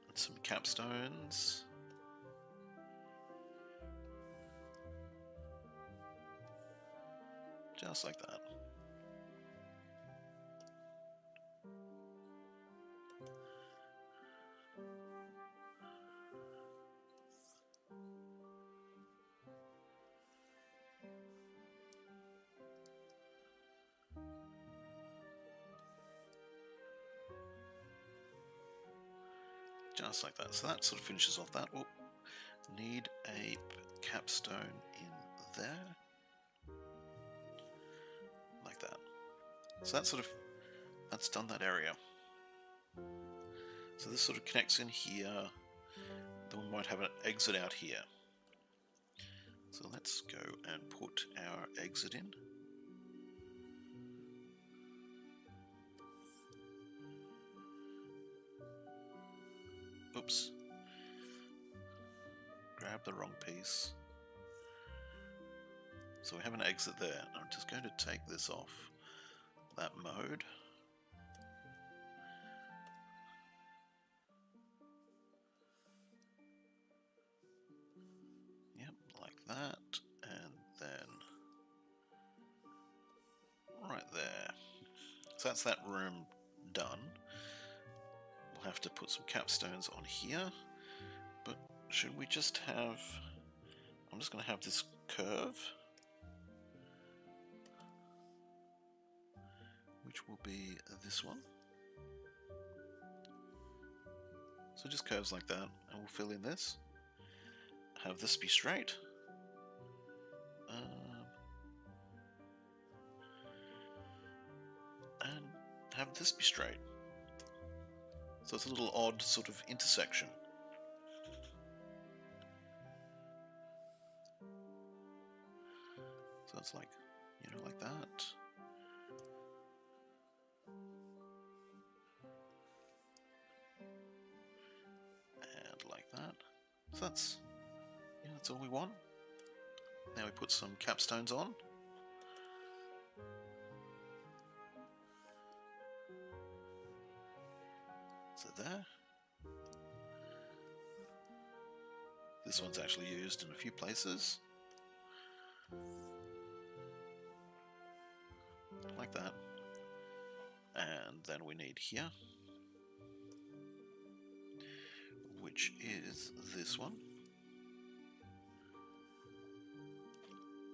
S1: and some capstones. Just like that. Just like that. So that sort of finishes off that. We'll need a capstone in there. Like that. So that's done that area. So this sort of connects in here. Then we might have an exit out here. So let's go and put our exit in. Oops. Grab the wrong piece. So we have an exit there. I'm just going to take this off that mode. Yep, like that. And then right there. So that's that room done. We'll have to put some capstones on here. But should we just have... I'm just going to have this curve, which will be this one. So just curves like that, and we'll fill in this. Have this be straight. And have this be straight. So it's a little odd sort of intersection. So it's like, you know, like that. And like that. So that's, yeah, that's all we want. Now we put some capstones on. So there. This one's actually used in a few places. Like that. And then we need here, which is this one.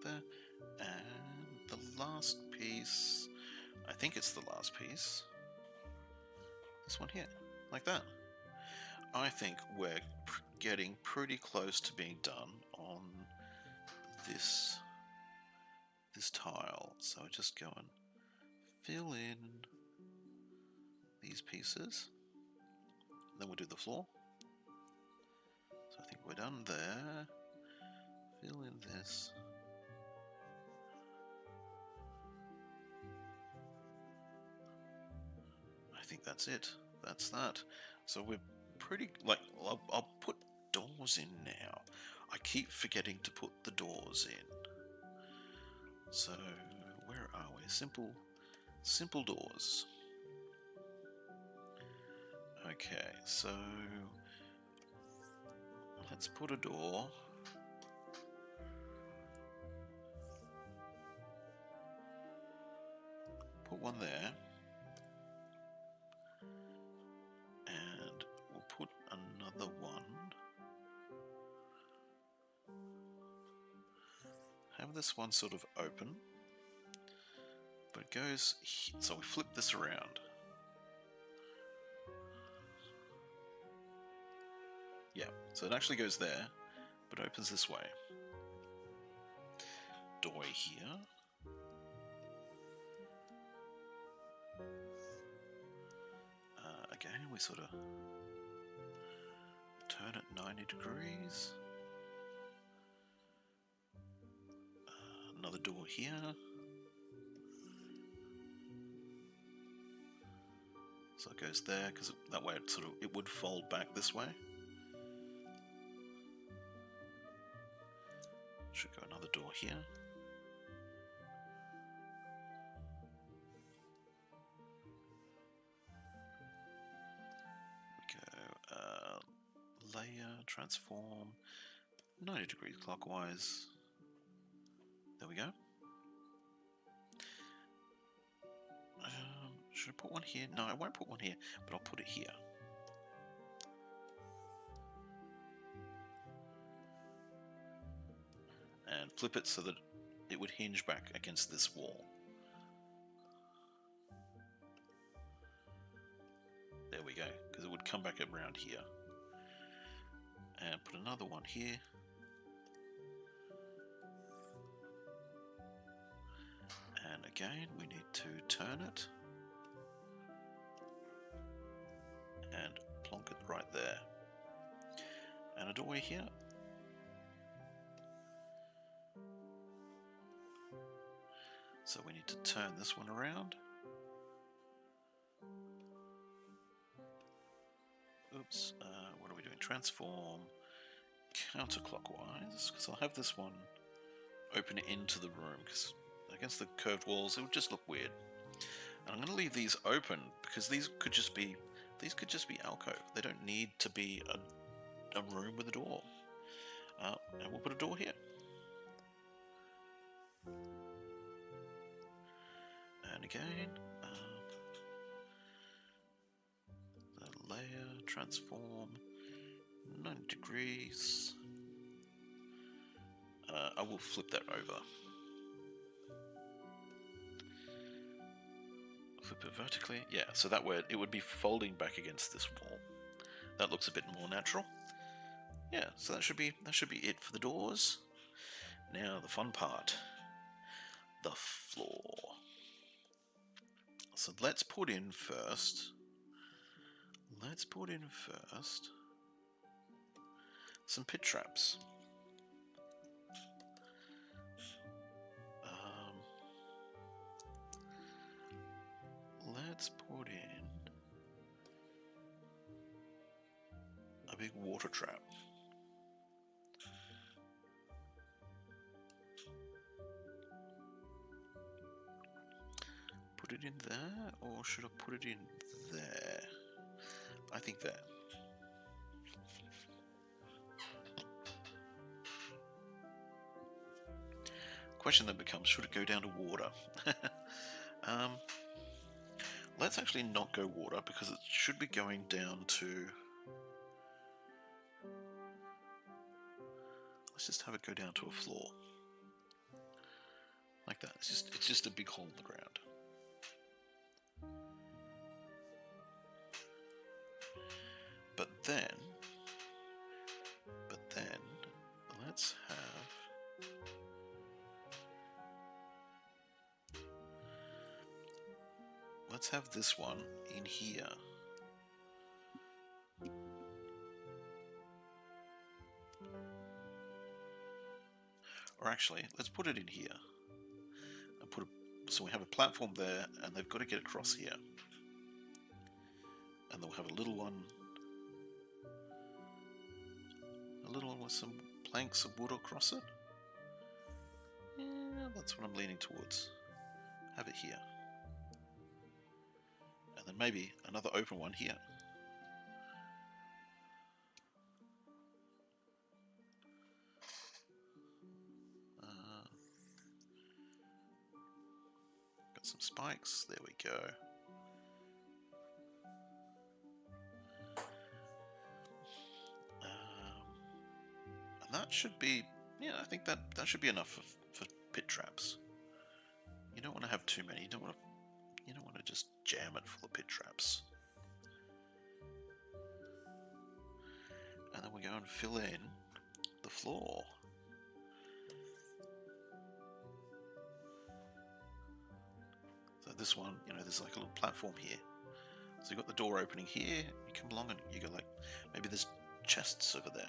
S1: There. And the last piece, I think it's the last piece. This one here, like that. I think we're getting pretty close to being done on this tile. So just go and fill in these pieces. Then we'll do the floor. So I think we're done there. Fill in this. I think that's it. That's that. So we're pretty, like, I'll put doors in now. I keep forgetting to put the doors in. So where are we? Simple doors. Okay, so let's put a door. Put one there. And we'll put another one. Have this one sort of open. But it goes, so we flip this around. Yeah, so it actually goes there, but opens this way. Doorway here. Again, we sort of turn it 90 degrees. Another door here. So it goes there, because that way it would fold back this way. Should go another door here. We go layer, transform, 90 degrees clockwise. There we go. Should I put one here? No, I won't put one here, but I'll put it here. And flip it so that it would hinge back against this wall. There we go, because it would come back around here. And put another one here. And again, we need to turn it. And plonk it right there. And a doorway here. So we need to turn this one around. Oops, what are we doing? Transform counterclockwise, because I'll have this one open into the room, because against the curved walls it would just look weird. And I'm going to leave these open because these could just be alcove. They don't need to be a room with a door. And we'll put a door here. And again, the layer, transform, 90 degrees. I will flip that over. Flip it vertically. Yeah, so that way it would be folding back against this wall. That looks a bit more natural. Yeah, so that should be it for the doors. Now the fun part. The floor. So let's put in first some pit traps. Let's put in a big water trap. put it in there, or should I put it in there? I think there. Question then becomes, should it go down to water? Let's actually not go water, because it should be going down to... Let's just have it go down to a floor. Like that. It's just a big hole in the ground. But then, let's have this one in here. Or actually, let's put it in here. And so we have a platform there, and they've got to get across here. And then we'll have a little one with some planks of wood across it. Yeah, that's what I'm leaning towards. Have it here. And then maybe another open one here. Got some spikes. There we go. And that should be, yeah, I think that should be enough for pit traps. You don't want to have too many. You don't want to just jam it full of pit traps. And then we go and fill in the floor. So this one, there's like a little platform here. So you've got the door opening here, you come along and you go like, maybe there's chests over there.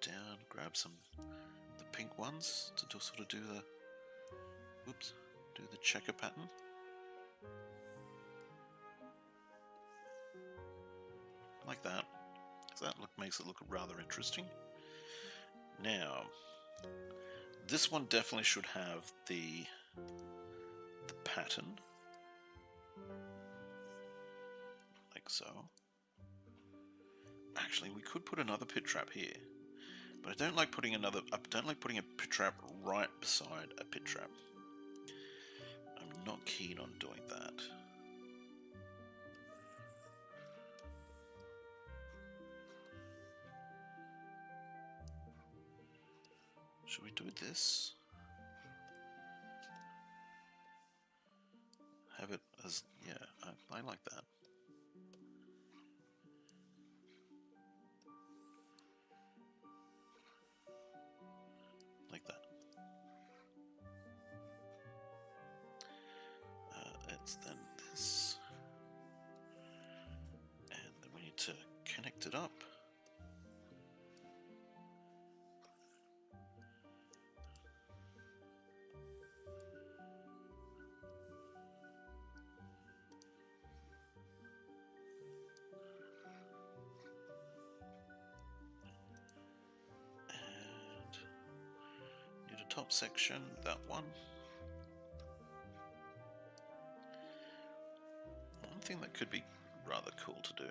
S1: Down, grab the pink ones to sort of do the checker pattern. Like that. So that makes it look rather interesting. Now, this one definitely should have the pattern. Like so. Actually, we could put another pit trap here. But I don't like putting a pit trap right beside a pit trap. I'm not keen on doing that. Should we do this? Have it as, yeah, I like that. Like that. It's then this. And then we need to connect it up. Top section, that one. One thing that could be rather cool to do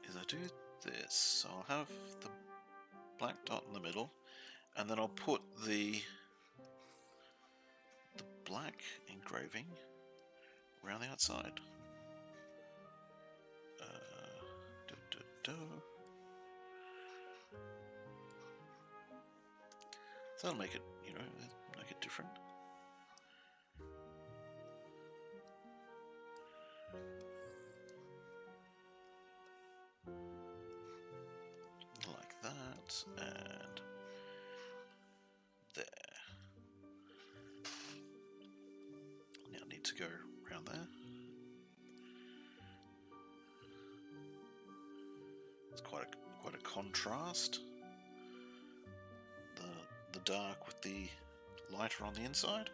S1: is I do this. So I'll have the black dot in the middle, and then I'll put the black engraving around the outside. So that'll make it, make it different. Like that, and there. Now I need to go around there. It's quite a contrast. The dark with the lighter on the inside.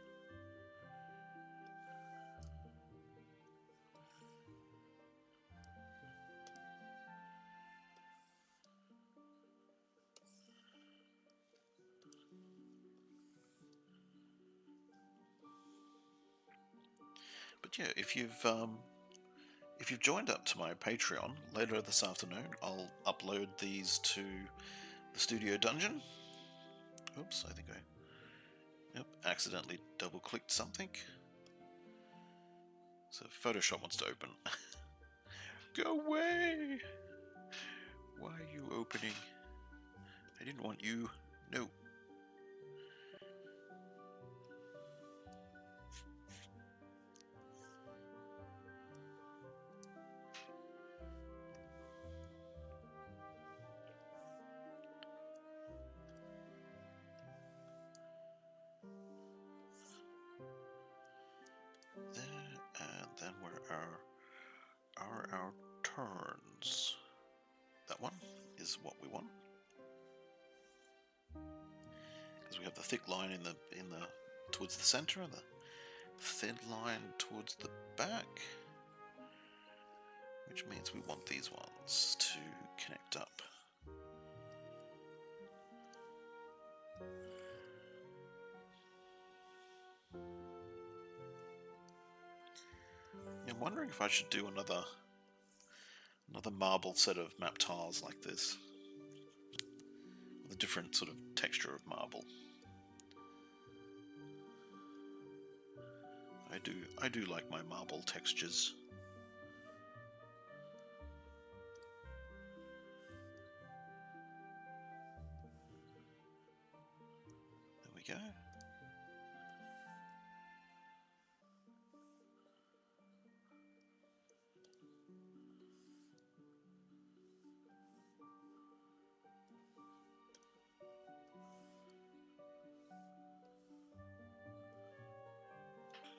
S1: But yeah, if you've joined up to my Patreon, later this afternoon I'll upload these to the Studio Dungeon. Oops, I think I accidentally double-clicked something. So Photoshop wants to open. Go away! Why are you opening? I didn't want you. No. There, and then where are our turns? That one is what we want. Because we have the thick line in the towards the center and the thin line towards the back, which means we want these ones to connect up. I'm wondering if I should do another marble set of map tiles like this, with a different sort of texture of marble. I do like my marble textures. There we go.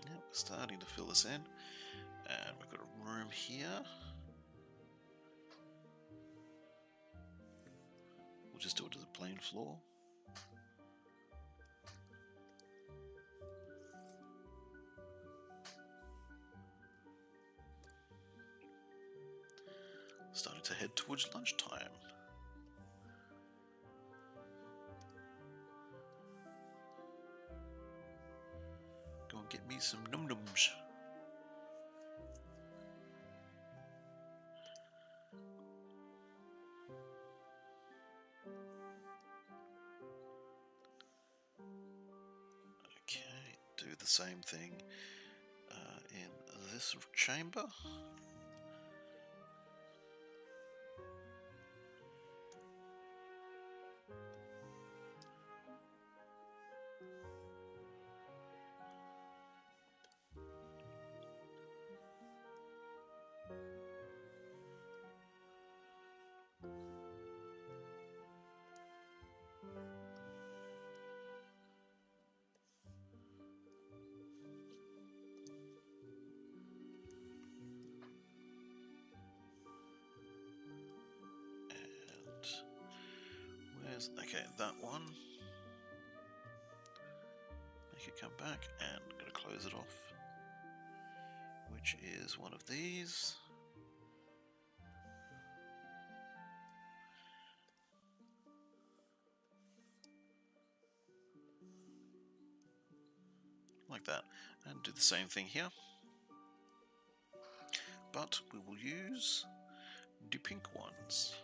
S1: Yep, we're starting to fill this in, and we've got a room here. We'll just do it as a plain floor. Starting to head towards lunchtime. Go and get me some num-nums. Okay, do the same thing in this chamber. Okay, that one. Make it come back, and I'm going to close it off, which is one of these. Like that, and do the same thing here, but we will use the pink ones.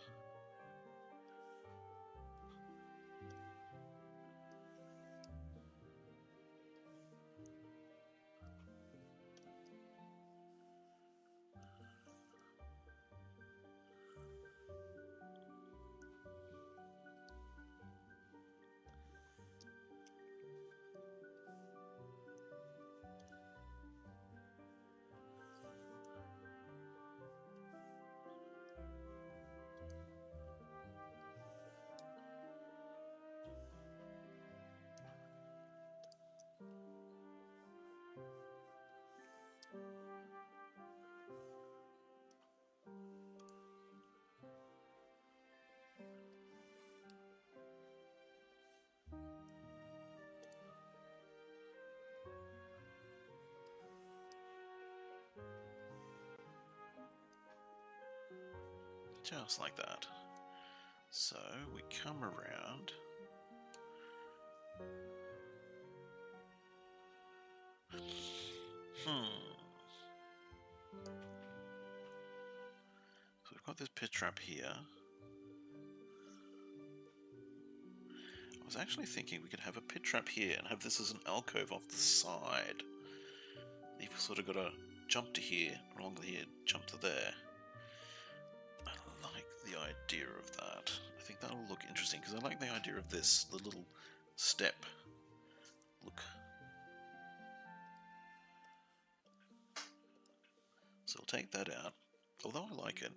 S1: Just like that. So we come around. got this pit trap here. I was actually thinking we could have a pit trap here and have this as an alcove off the side. You've sort of got to jump to here, along here, jump to there. I like the idea of that. I think that'll look interesting, because I like the idea of this, the little step. Look. So I'll take that out. Although I like it.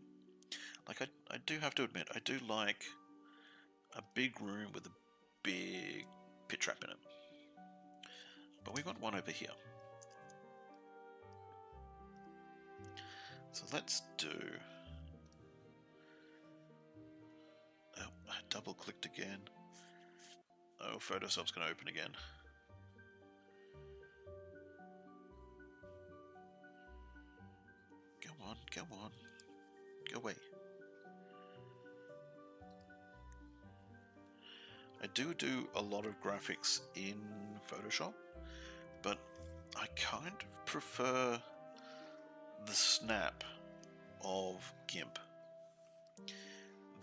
S1: Like, I do have to admit, I do like a big room with a big pit trap in it. But we've got one over here. So let's do... Oh, I double clicked again. Oh, Photoshop's going to open again. Go on, go on. Go away. I do a lot of graphics in Photoshop, but I kind of prefer the snap of GIMP.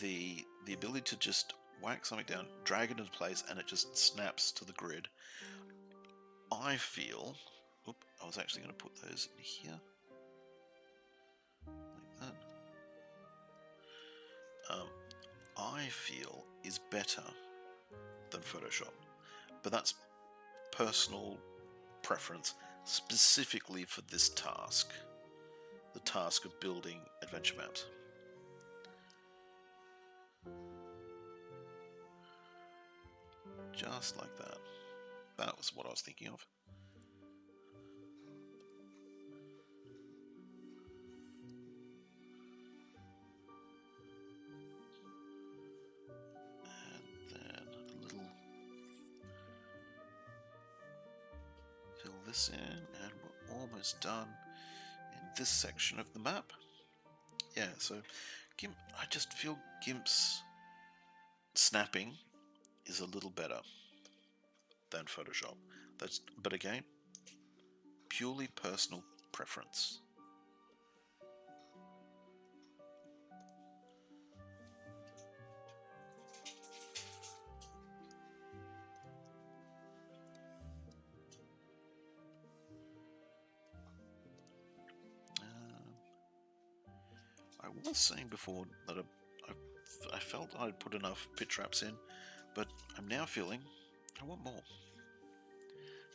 S1: The ability to just whack something down, drag it into place, and it just snaps to the grid. I feel... Oop, I was actually going to put those in here. Like that. I feel is better than Photoshop. But that's personal preference, specifically for this task. The task of building adventure maps. Just like that. That was what I was thinking of. And then a little... Fill this in, and we're almost done in this section of the map. Yeah, so GIMP, I just feel GIMP's snapping is a little better than Photoshop. But again, purely personal preference. I was saying before that I felt I'd put enough pit traps in, but I'm now feeling I want more.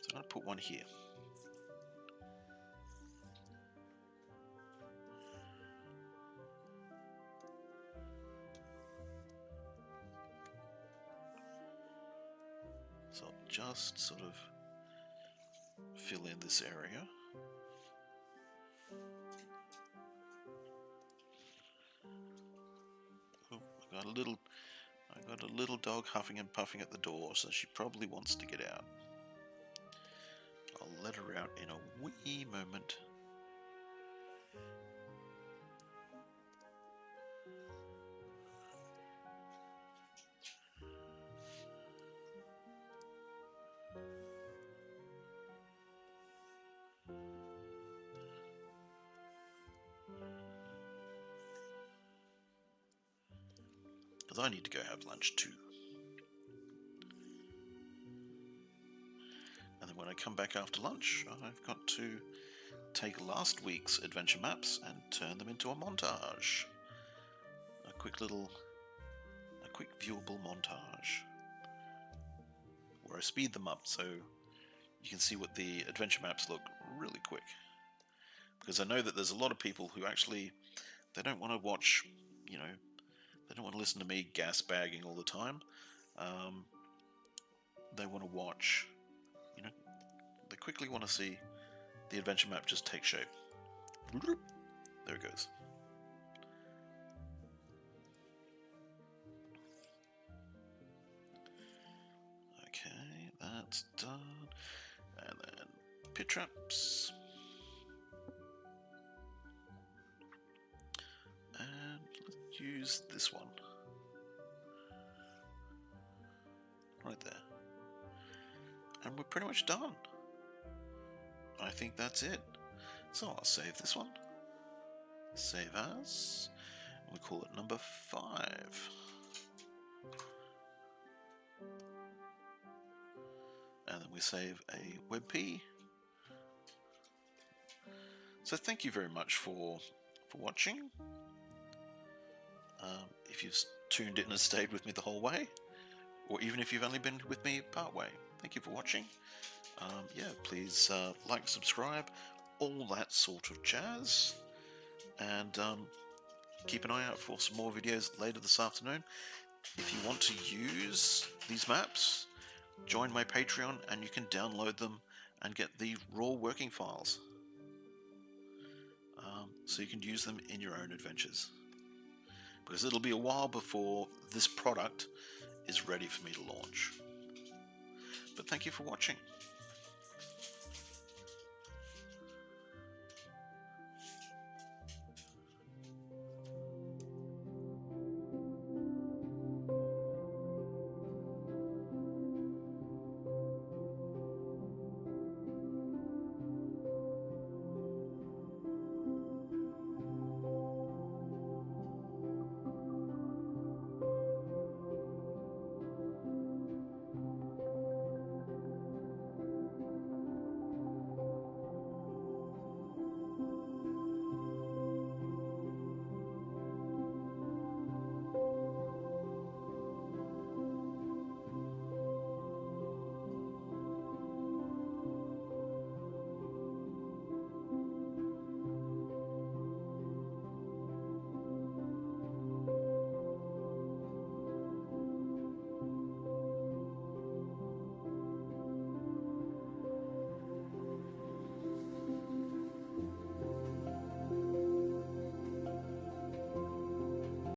S1: So I'm going to put one here. So I'll just sort of fill in this area. Oh, I got a little dog huffing and puffing at the door, so she probably wants to get out. I'll let her out in a wee moment. Because I need to go have lunch too. And then when I come back after lunch, I've got to take last week's adventure maps and turn them into a montage. A quick viewable montage. Where I speed them up so you can see what the adventure maps look really quick. Because I know that there's a lot of people who actually, they don't want to watch, you know, they don't want to listen to me gas bagging all the time. They want to watch, you know, they quickly want to see the adventure map just take shape. There it goes. Okay, that's done. And then pit traps. And let's use this one. Right there. And we're pretty much done. I think that's it. So I'll save this one. Save as. We'll call it number 5. And then we save a WebP. So thank you very much for watching. If you've tuned in and stayed with me the whole way, or even if you've only been with me part way, thank you for watching. Yeah, please like, subscribe, all that sort of jazz, and keep an eye out for some more videos later this afternoon. If you want to use these maps, join my Patreon and you can download them and get the raw working files, so you can use them in your own adventures, because it'll be a while before this product is ready for me to launch. But thank you for watching.